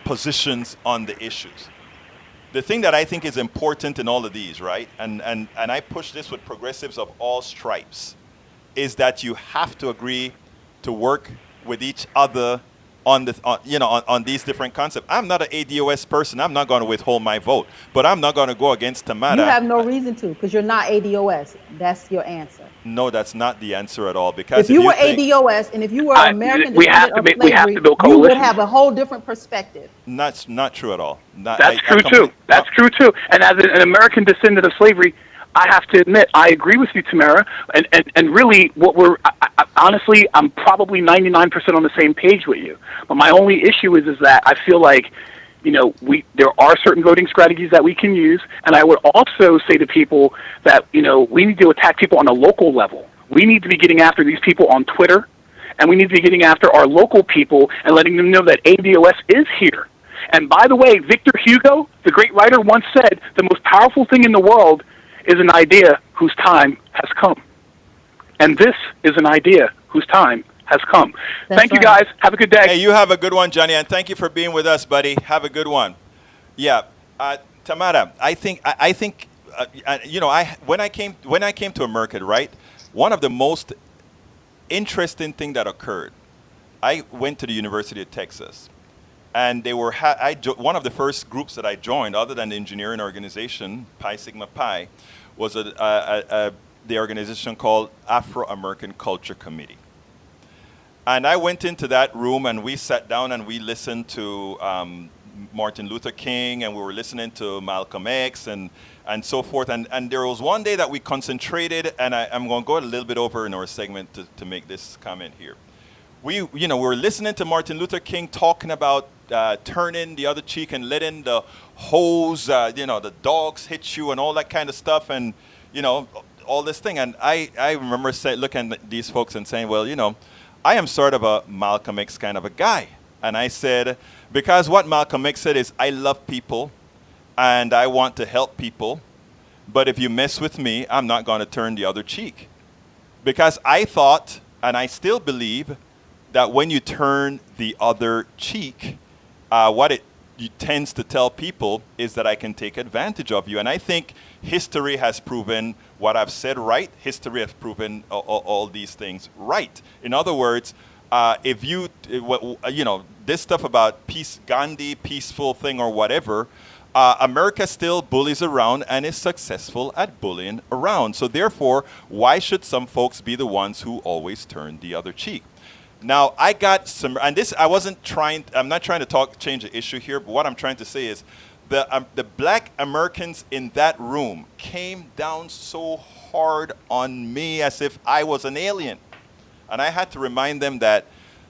positions on the issues. The thing that I think is important in all of these, right, and I push this with progressives of all stripes, is that you have to agree to work with each other on these different concepts. I'm not an ADOS person. I'm not going to withhold my vote, but I'm not going to go against Tamara.
You have no reason to, because you're not ADOS. That's your answer.
No, that's not the answer at all. Because
if you were ADOS and if you were American descendant of slavery, you would have a whole different perspective.
That's not true at all.
That's true too. That's true too. And as an American descendant of slavery, I have to admit, I agree with you, Tamara. And really, honestly, I'm probably 99% on the same page with you. But my only issue is that I feel like, there are certain voting strategies that we can use. And I would also say to people that, we need to attack people on a local level. We need to be getting after these people on Twitter. And we need to be getting after our local people and letting them know that ADOS is here. And by the way, Victor Hugo, the great writer, once said, the most powerful thing in the world is an idea whose time has come. And this is an idea whose time has come. Thank you, guys. Have a good day.
Hey, you have a good one, Johnny, and thank you for being with us, buddy. Have a good one. Yeah, Tamara, I think when I came to America, right, one of the most interesting thing that occurred, I went to the University of Texas, and they were one of the first groups that I joined, other than the engineering organization, Pi Sigma Pi, was the organization called Afro-American Culture Committee. And I went into that room, and we sat down and we listened to Martin Luther King, and we were listening to Malcolm X and so forth. And there was one day that we concentrated, and I'm going to go a little bit over in our segment to make this comment here. We were listening to Martin Luther King talking about turning the other cheek and letting the hose, the dogs hit you and all that kind of stuff, and all this thing. And I remember looking at these folks and saying, well, I am sort of a Malcolm X kind of a guy. And I said, because what Malcolm X said is, I love people and I want to help people, but if you mess with me, I'm not going to turn the other cheek. Because I thought, and I still believe, that when you turn the other cheek, what it tends to tell people is that I can take advantage of you. And I think history has proven what I've said right. History has proven all these things right. In other words, if you, this stuff about peace, Gandhi, peaceful thing or whatever, America still bullies around and is successful at bullying around. So therefore, why should some folks be the ones who always turn the other cheek? Now, I got some, and this, I'm not trying to change the issue here, but what I'm trying to say is the black Americans in that room came down so hard on me as if I was an alien. And I had to remind them that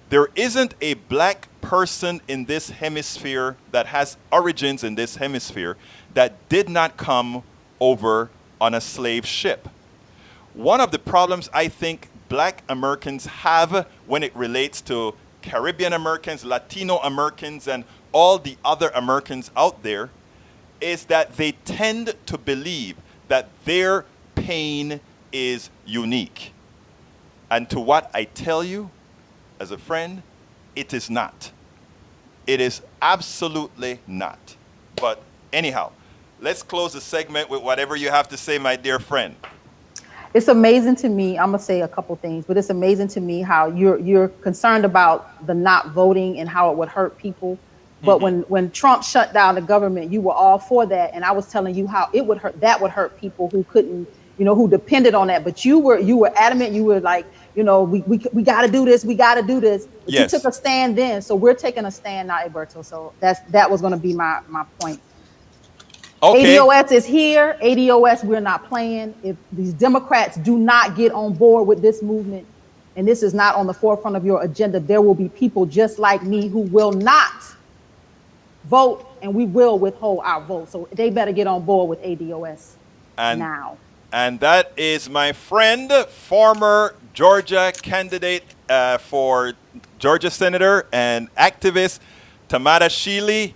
there isn't a black person in this hemisphere that has origins in this hemisphere that did not come over on a slave ship. One of the problems I think black Americans have when it relates to Caribbean Americans, Latino Americans, and all the other Americans out there is that they tend to believe that their pain is unique. And to what I tell you, as a friend, it is not. It is absolutely not. But anyhow, let's close the segment with whatever you have to say, my dear friend.
It's amazing to me. I'm gonna say a couple things, but it's amazing to me how you're concerned about the not voting and how it would hurt people. But when Trump shut down the government, you were all for that, and I was telling you how it would hurt. That would hurt people who couldn't, who depended on that. But you were adamant. You were like, we got to do this. We got to do this. But
Yes.
You took a stand then, so we're taking a stand now, Alberto. So that was going to be my point.
Okay.
ADOS is here. ADOS, we're not playing. If these Democrats do not get on board with this movement, and this is not on the forefront of your agenda, there will be people just like me who will not vote, and we will withhold our vote. So they better get on board with ADOS now.
And that is my friend, former Georgia candidate for Georgia Senator and activist, Tamara Shealey.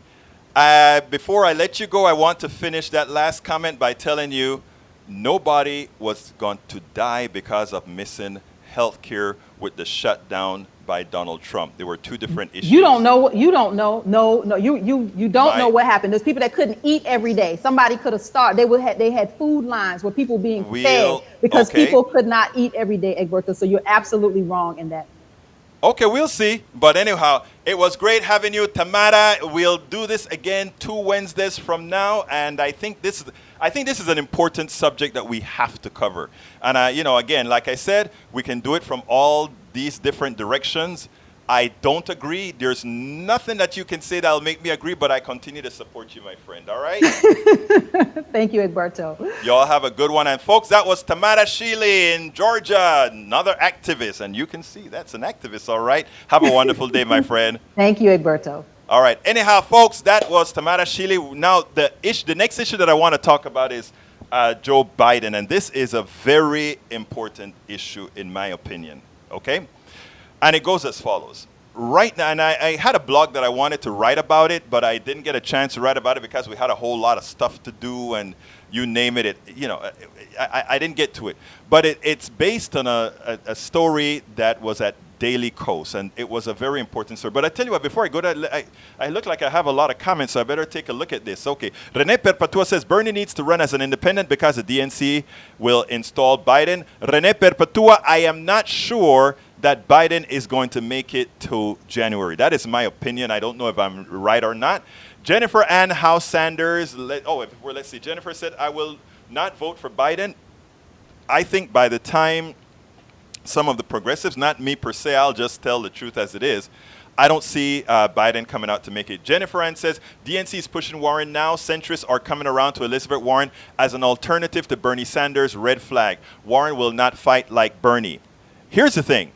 Before I let you go, I want to finish that last comment by telling you nobody was going to die because of missing health care with the shutdown by Donald Trump. There were two different issues.
You don't know. You don't know. No. You don't know what happened. There's people that couldn't eat every day. Somebody could have starved. They had food lines where people being fed because people could not eat every day, Egberto. So you're absolutely wrong in that.
Okay, we'll see. But anyhow, it was great having you, Tamara. We'll do this again 2 Wednesdays from now, and I think this is an important subject that we have to cover. And again, like I said, we can do it from all these different directions. I don't agree. There's nothing that you can say that'll make me agree, but I continue to support you, my friend. All right?
Thank you, Egberto.
Y'all have a good one. And folks, that was Tamara Shealey in Georgia, another activist. And you can see that's an activist, all right? Have a wonderful day, my friend.
Thank you, Egberto.
All right. Anyhow, folks, that was Tamara Shealey. Now, the next issue that I want to talk about is Joe Biden. And this is a very important issue, in my opinion. Okay? And it goes as follows. Right now, and I had a blog that I wanted to write about it, but I didn't get a chance to write about it because we had a whole lot of stuff to do, and you name it. I didn't get to it. But it's based on a story that was at Daily Kos, and it was a very important story. But I tell you what, before I go there, I look like I have a lot of comments, so I better take a look at this. Okay. Rene Perpetua says, Bernie needs to run as an independent because the DNC will install Biden. Rene Perpetua, I am not sure that Biden is going to make it to January. That is my opinion. I don't know if I'm right or not. Jennifer Ann House Sanders, let's see. Jennifer said, I will not vote for Biden. I think by the time some of the progressives, not me per se, I'll just tell the truth as it is, I don't see Biden coming out to make it. Jennifer Ann says, DNC is pushing Warren now. Centrists are coming around to Elizabeth Warren as an alternative to Bernie Sanders. Red flag. Warren will not fight like Bernie. Here's the thing.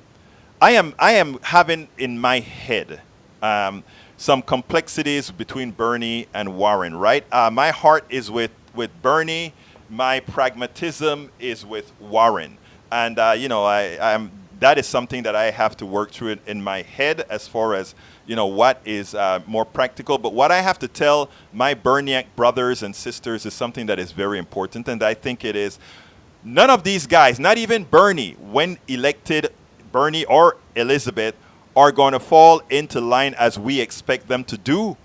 I am having in my head some complexities between Bernie and Warren, right? My heart is with Bernie. My pragmatism is with Warren. And, that is something that I have to work through in my head as far as, what is more practical. But what I have to tell my Berniac brothers and sisters is something that is very important. And I think it is none of these guys, not even Bernie, when elected, Bernie or Elizabeth, are going to fall into line as we expect them to do.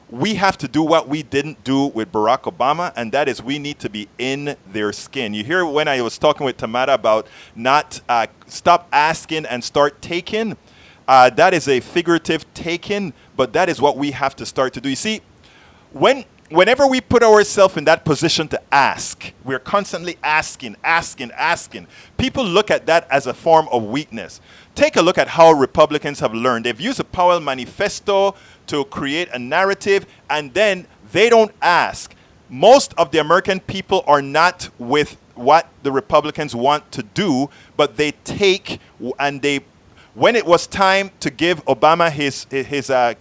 We have to do what we didn't do with Barack Obama, and that is we need to be in their skin. You hear when I was talking with Tamara about not stop asking and start taking. That is a figurative taking, but that is what we have to start to do. You see, whenever we put ourselves in that position to ask, we're constantly asking. People look at that as a form of weakness. Take a look at how Republicans have learned. They've used a Powell manifesto to create a narrative, and then they don't ask. Most of the American people are not with what the Republicans want to do, but they take and they, when it was time to give Obama his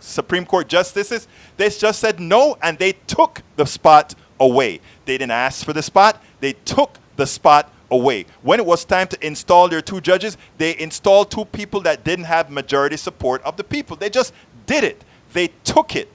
Supreme Court justices, they just said no, and they took the spot away. They didn't ask for the spot. They took the spot away. When it was time to install their 2 judges, they installed 2 people that didn't have majority support of the people. They just did it. They took it.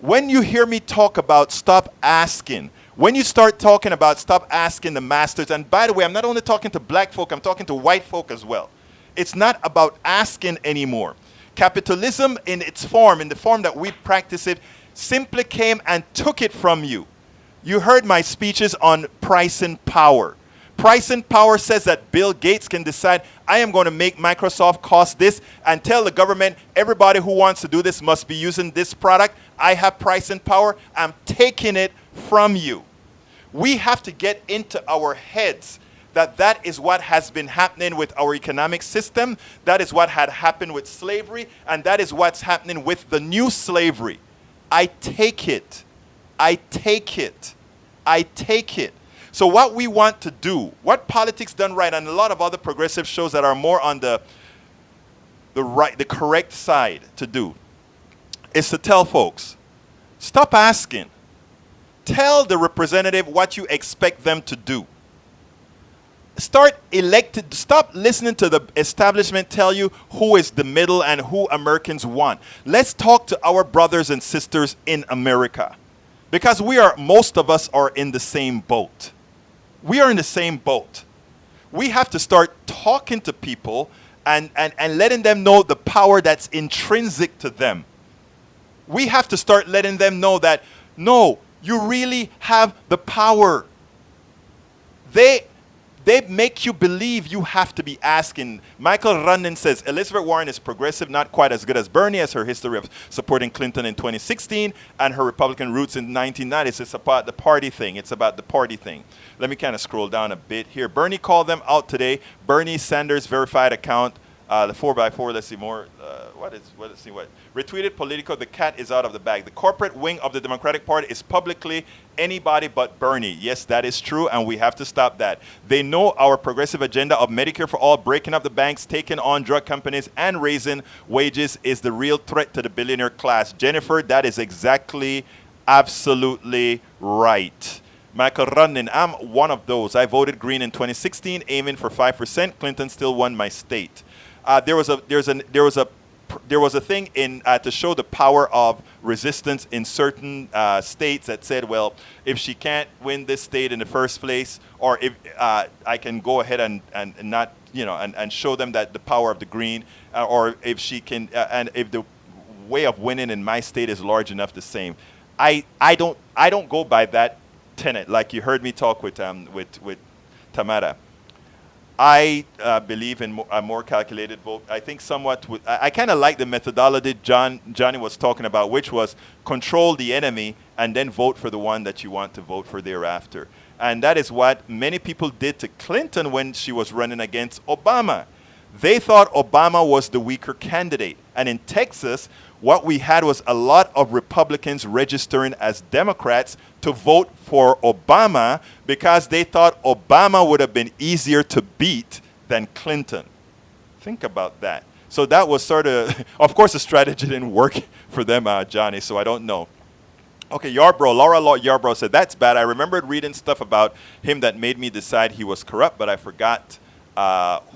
When you hear me talk about stop asking, When you start talking about stop asking the masters, and by the way, I'm not only talking to black folk, I'm talking to white folk as well. It's not about asking anymore. Capitalism in its form, in the form that we practice it, simply came and took it from you. You heard my speeches on price and power. Price and power says that Bill Gates can decide, I am going to make Microsoft cost this, and tell the government, everybody who wants to do this must be using this product. I have price and power. I'm taking it from you. We have to get into our heads that that is what has been happening with our economic system. That is what had happened with slavery, and that is what's happening with the new slavery. I take it. I take it. I take it. So what we want to do, what Politics Done Right and a lot of other progressive shows that are more on the correct side to do, is to tell folks, stop asking. Tell the representative what you expect them to do. Stop listening to the establishment tell you who is the middle and who Americans want. Let's talk to our brothers and sisters in America. Because most of us are in the same boat. We are in the same boat. We have to start talking to people and letting them know the power that's intrinsic to them. We have to start letting them know that, no, you really have the power. They make you believe you have to be asking. Michael Rundin says, Elizabeth Warren is progressive, not quite as good as Bernie, as her history of supporting Clinton in 2016 and her Republican roots in the 1990s. It's about the party thing. It's about the party thing. Let me kind of scroll down a bit here. Bernie called them out today. Bernie Sanders verified account, the 4x4, let's see more. Let's see what. Retweeted Politico, the cat is out of the bag. The corporate wing of the Democratic Party is publicly anybody but Bernie. Yes, that is true, and we have to stop that. They know our progressive agenda of Medicare for all, breaking up the banks, taking on drug companies, and raising wages is the real threat to the billionaire class. Jennifer, that is exactly, absolutely right. Michael Rundin, I'm one of those. I voted Green in 2016, aiming for 5%. Clinton still won my state. There was a thing in to show the power of resistance in certain states that said, well, if she can't win this state in the first place, or if I can go ahead and not, and show them that the power of the Green, or if she can, and if the way of winning in my state is large enough, the same. I don't go by that tenet, like you heard me talk with Tamara. I believe in a more calculated vote. I think somewhat, I kind of like the methodology Johnny was talking about, which was control the enemy and then vote for the one that you want to vote for thereafter. And that is what many people did to Clinton when she was running against Obama. They thought Obama was the weaker candidate. And in Texas, what we had was a lot of Republicans registering as Democrats to vote for Obama because they thought Obama would have been easier to beat than Clinton. Think about that. So that was sort of course, the strategy didn't work for them, Johnny, so I don't know. Okay, Laura Yarbrough said, that's bad. I remembered reading stuff about him that made me decide he was corrupt, but I forgot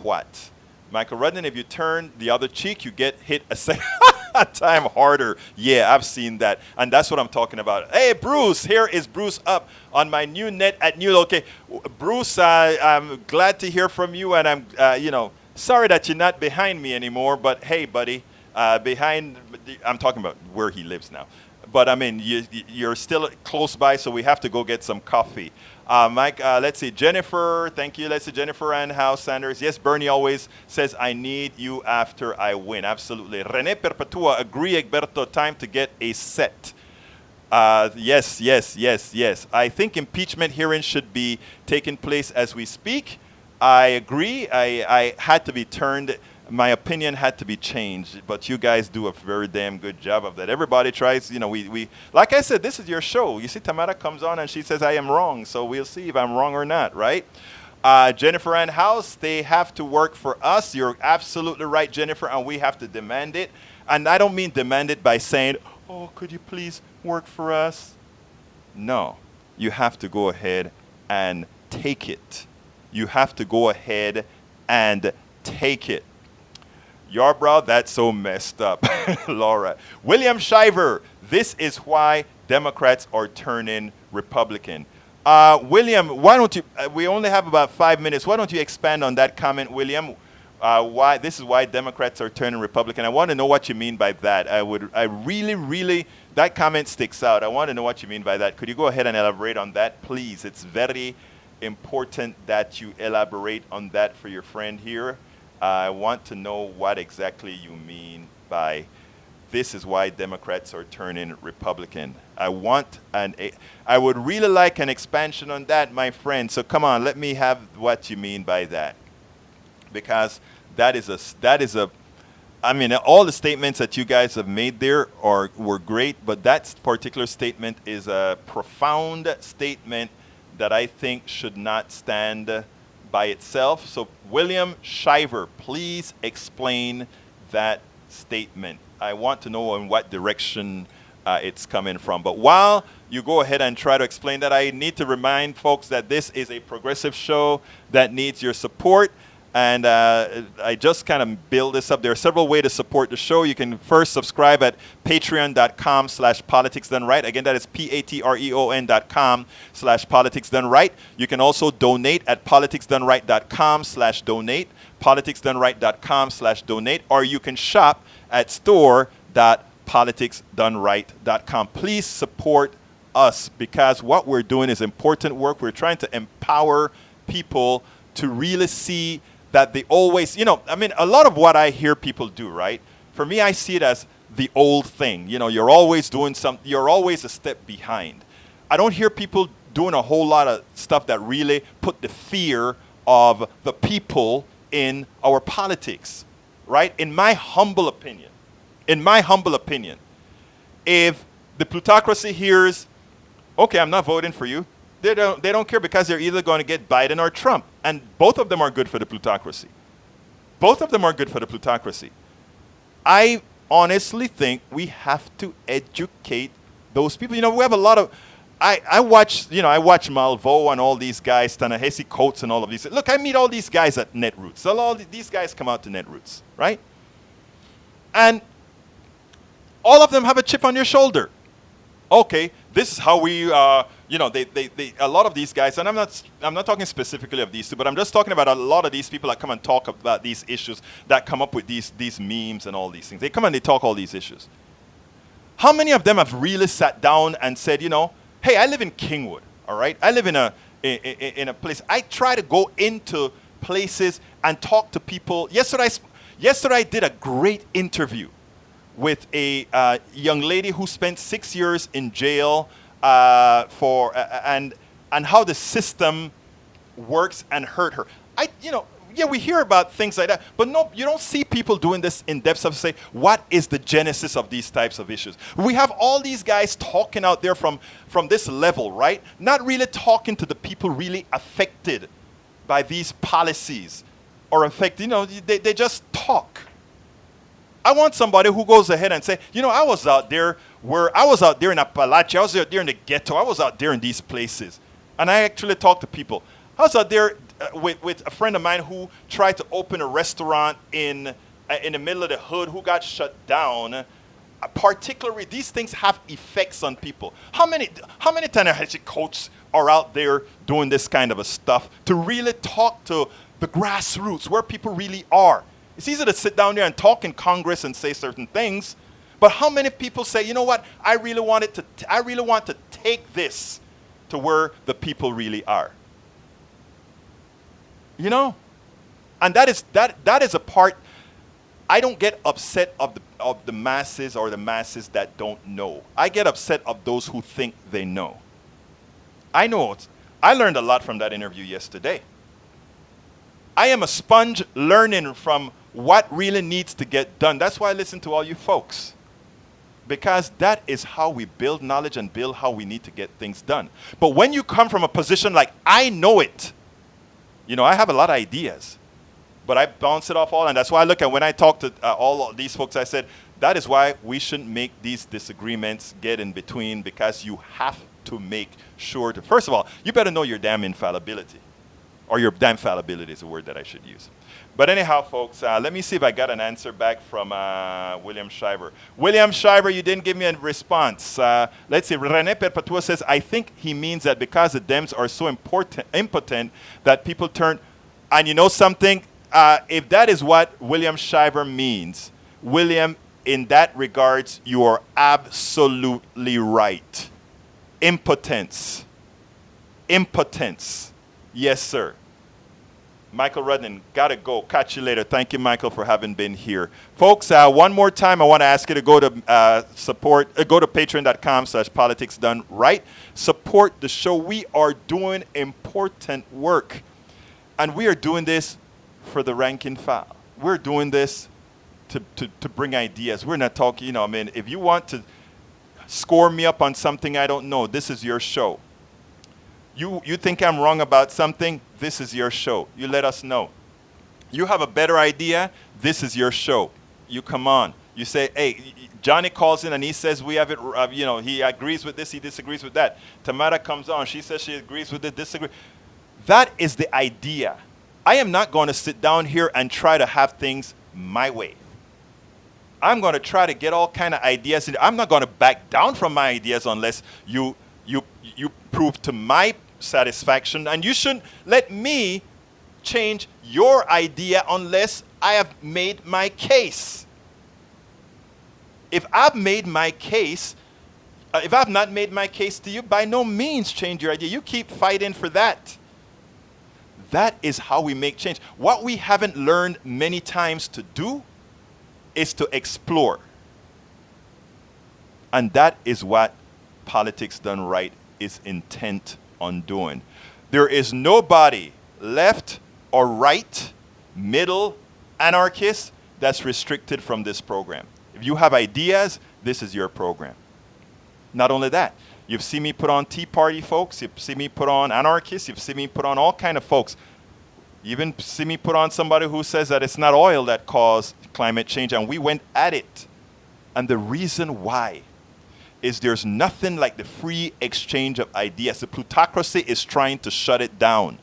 what. Michael Rudden, if you turn the other cheek, you get hit a second time harder. Yeah, I've seen that. And that's what I'm talking about. Hey, Bruce, here is Bruce up on my new net at New. Okay, Bruce, I'm glad to hear from you. And I'm, sorry that you're not behind me anymore. But hey, buddy, I'm talking about where he lives now. But I mean, you're still close by, so we have to go get some coffee. Mike, let's see. Jennifer, thank you. Let's see. Jennifer and House Sanders. Yes, Bernie always says, I need you after I win. Absolutely. Rene Perpetua, agree, Egberto, time to get a set. Yes. I think impeachment hearings should be taking place as we speak. I agree. I had to be turned. My opinion had to be changed, but you guys do a very damn good job of that. Everybody tries, we like I said, this is your show. You see, Tamara comes on and she says I am wrong, so we'll see if I'm wrong or not, right? Jennifer and House, they have to work for us. You're absolutely right, Jennifer, and we have to demand it. And I don't mean demand it by saying, oh, could you please work for us? No, you have to go ahead and take it. You have to go ahead and take it. Yarbrough, that's so messed up. Laura. William Shiver, this is why Democrats are turning Republican. William, why don't you, we only have about 5 minutes. Why don't you expand on that comment, William? Why this is why Democrats are turning Republican. I want to know what you mean by that. I really, that comment sticks out. I want to know what you mean by that. Could you go ahead and elaborate on that, please? It's very important that you elaborate on that for your friend here. I want to know what exactly you mean by this is why Democrats are turning Republican. I would really like an expansion on that, my friend. So come on, let me have what you mean by that. Because that is a, I mean, all the statements that you guys have made there were great, but that particular statement is a profound statement that I think should not stand by itself. So William Shiver, please explain that statement. I want to know in what direction it's coming from. But while you go ahead and try to explain that, I need to remind folks that this is a progressive show that needs your support. And I just kind of build this up. There are several ways to support the show. You can first subscribe at patreon.com/politicsdoneright. Again, that is patreon.com/politicsdoneright. You can also donate at politicsdoneright.com/donate, politicsdoneright.com/donate, or you can shop at store.politicsdoneright.com. Please support us because what we're doing is important work. We're trying to empower people to really see that they always, you know, I mean, a lot of what I hear people do, right? For me, I see it as the old thing. You know, you're always doing something, you're always a step behind. I don't hear people doing a whole lot of stuff that really put the fear of the people in our politics, right? In my humble opinion, if the plutocracy hears, okay, I'm not voting for you, they don't care because they're either going to get Biden or Trump. And both of them are good for the plutocracy. I honestly think we have to educate those people. You know, we have a lot of, I watch Malvo and all these guys, Ta-Nehisi Coates and all of these. Look, I meet all these guys at Netroots. All these guys come out to Netroots, right? And all of them have a chip on their shoulder. Okay, this is how we, a lot of these guys, and I'm not talking specifically of these two, but I'm just talking about a lot of these people that come and talk about these issues, that come up with these memes and all these things. They come and they talk all these issues. How many of them have really sat down and said, you know, hey, I live in Kingwood, all right? I live in a place. I try to go into places and talk to people. Yesterday I did a great interview with a young lady who spent 6 years in jail and how the system works and hurt her. We hear about things like that, but no, you don't see people doing this in depth of say, what is the genesis of these types of issues? We have all these guys talking out there from this level, right? Not really talking to the people really affected by these policies or affected, they just talk. I want somebody who goes ahead and say, I was out there in Appalachia, I was out there in the ghetto, I was out there in these places. And I actually talked to people. I was out there with a friend of mine who tried to open a restaurant in the middle of the hood who got shut down. Particularly, these things have effects on people. How many Ta-Nehisi Coates are out there doing this kind of a stuff to really talk to the grassroots, where people really are? It's easy to sit down there and talk in Congress and say certain things, but how many people say, you know what, I really want to take this to where the people really are? And that is a part. I don't get upset of the masses or the masses that don't know. I get upset of those who think they know. I learned a lot from that interview yesterday. I am a sponge learning from what really needs to get done. That's why I listen to all you folks. Because that is how we build knowledge and build how we need to get things done. But when you come from a position like, I know it, I have a lot of ideas, but I bounce it off all. And that's why when I talk to all of these folks, I said, that is why we shouldn't make these disagreements get in between, because you have to make sure first of all, you better know your damn infallibility. Or your damn fallibility is a word that I should use. But anyhow, folks, let me see if I got an answer back from William Shiver. William Shiver, you didn't give me a response. Let's see. René Perpetua says, I think he means that because the Dems are so impotent that people turn. And you know something? If that is what William Shiver means, William, in that regards, you are absolutely right. Impotence. Impotence. Yes, sir. Michael Rudden, gotta go. Catch you later. Thank you, Michael, for having been here. Folks, one more time, I want to ask you to go to go to patreon.com/politicsdoneright. Support the show. We are doing important work. And we are doing this for the rank and file. We're doing this to bring ideas. We're not talking, if you want to score me up on something I don't know, this is your show. You think I'm wrong about something? This is your show. You let us know. You have a better idea? This is your show. You come on. You say, hey, Johnny calls in and he says we have it, he agrees with this, he disagrees with that. Tamara comes on, she says she agrees with it, disagrees. That is the idea. I am not going to sit down here and try to have things my way. I'm going to try to get all kind of ideas. I'm not going to back down from my ideas unless you prove to my satisfaction, and you shouldn't let me change your idea unless I have made my case. If I've made my case, if I've not made my case to you, by no means change your idea. You keep fighting for that. That is how we make change. What we haven't learned many times to do is to explore. And that is what Politics Done Right is intent on doing. There is nobody left or right, middle, anarchist that's restricted from this program. If you have ideas, this is your program. Not only that, you've seen me put on Tea Party folks, you've seen me put on anarchists, you've seen me put on all kind of folks. You even see me put on somebody who says that it's not oil that caused climate change, and we went at it. And the reason why is there's nothing like the free exchange of ideas. The plutocracy is trying to shut it down.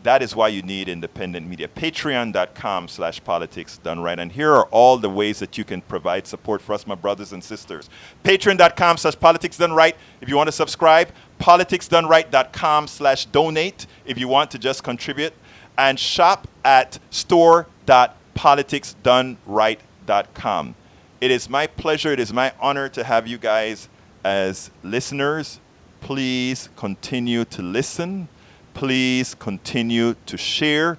That is why you need independent media. Patreon.com/politicsdoneright. And here are all the ways that you can provide support for us, my brothers and sisters. Patreon.com/politicsdoneright if you want to subscribe. politicsdoneright.com/donate if you want to just contribute. And shop at store.politicsdoneright.com. It is my pleasure, it is my honor to have you guys as listeners. Please continue to listen. Please continue to share.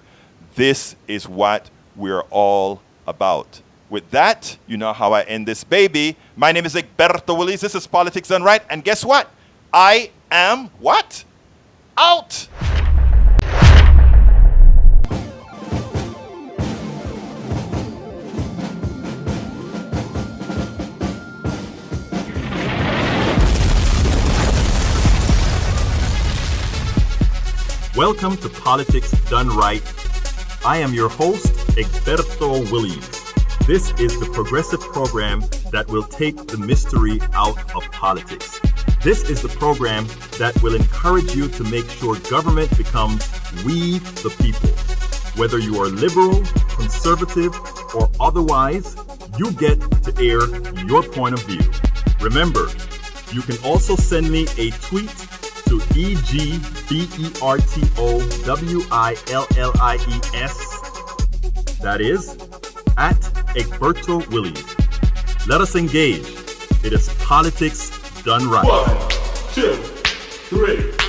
This is what we're all about. With that, you know how I end this baby. My name is Egberto Willies. This is Politics Done Right. And guess what? I am what? Out!
Welcome to Politics Done Right. I am your host, Egberto Willies. This is the progressive program that will take the mystery out of politics. This is the program that will encourage you to make sure government becomes we the people. Whether you are liberal, conservative, or otherwise, you get to air your point of view. Remember, you can also send me a tweet to EGBERTOWILLIES. That is at Egberto Willies. Let us engage. It is Politics Done Right.
1, 2, 3.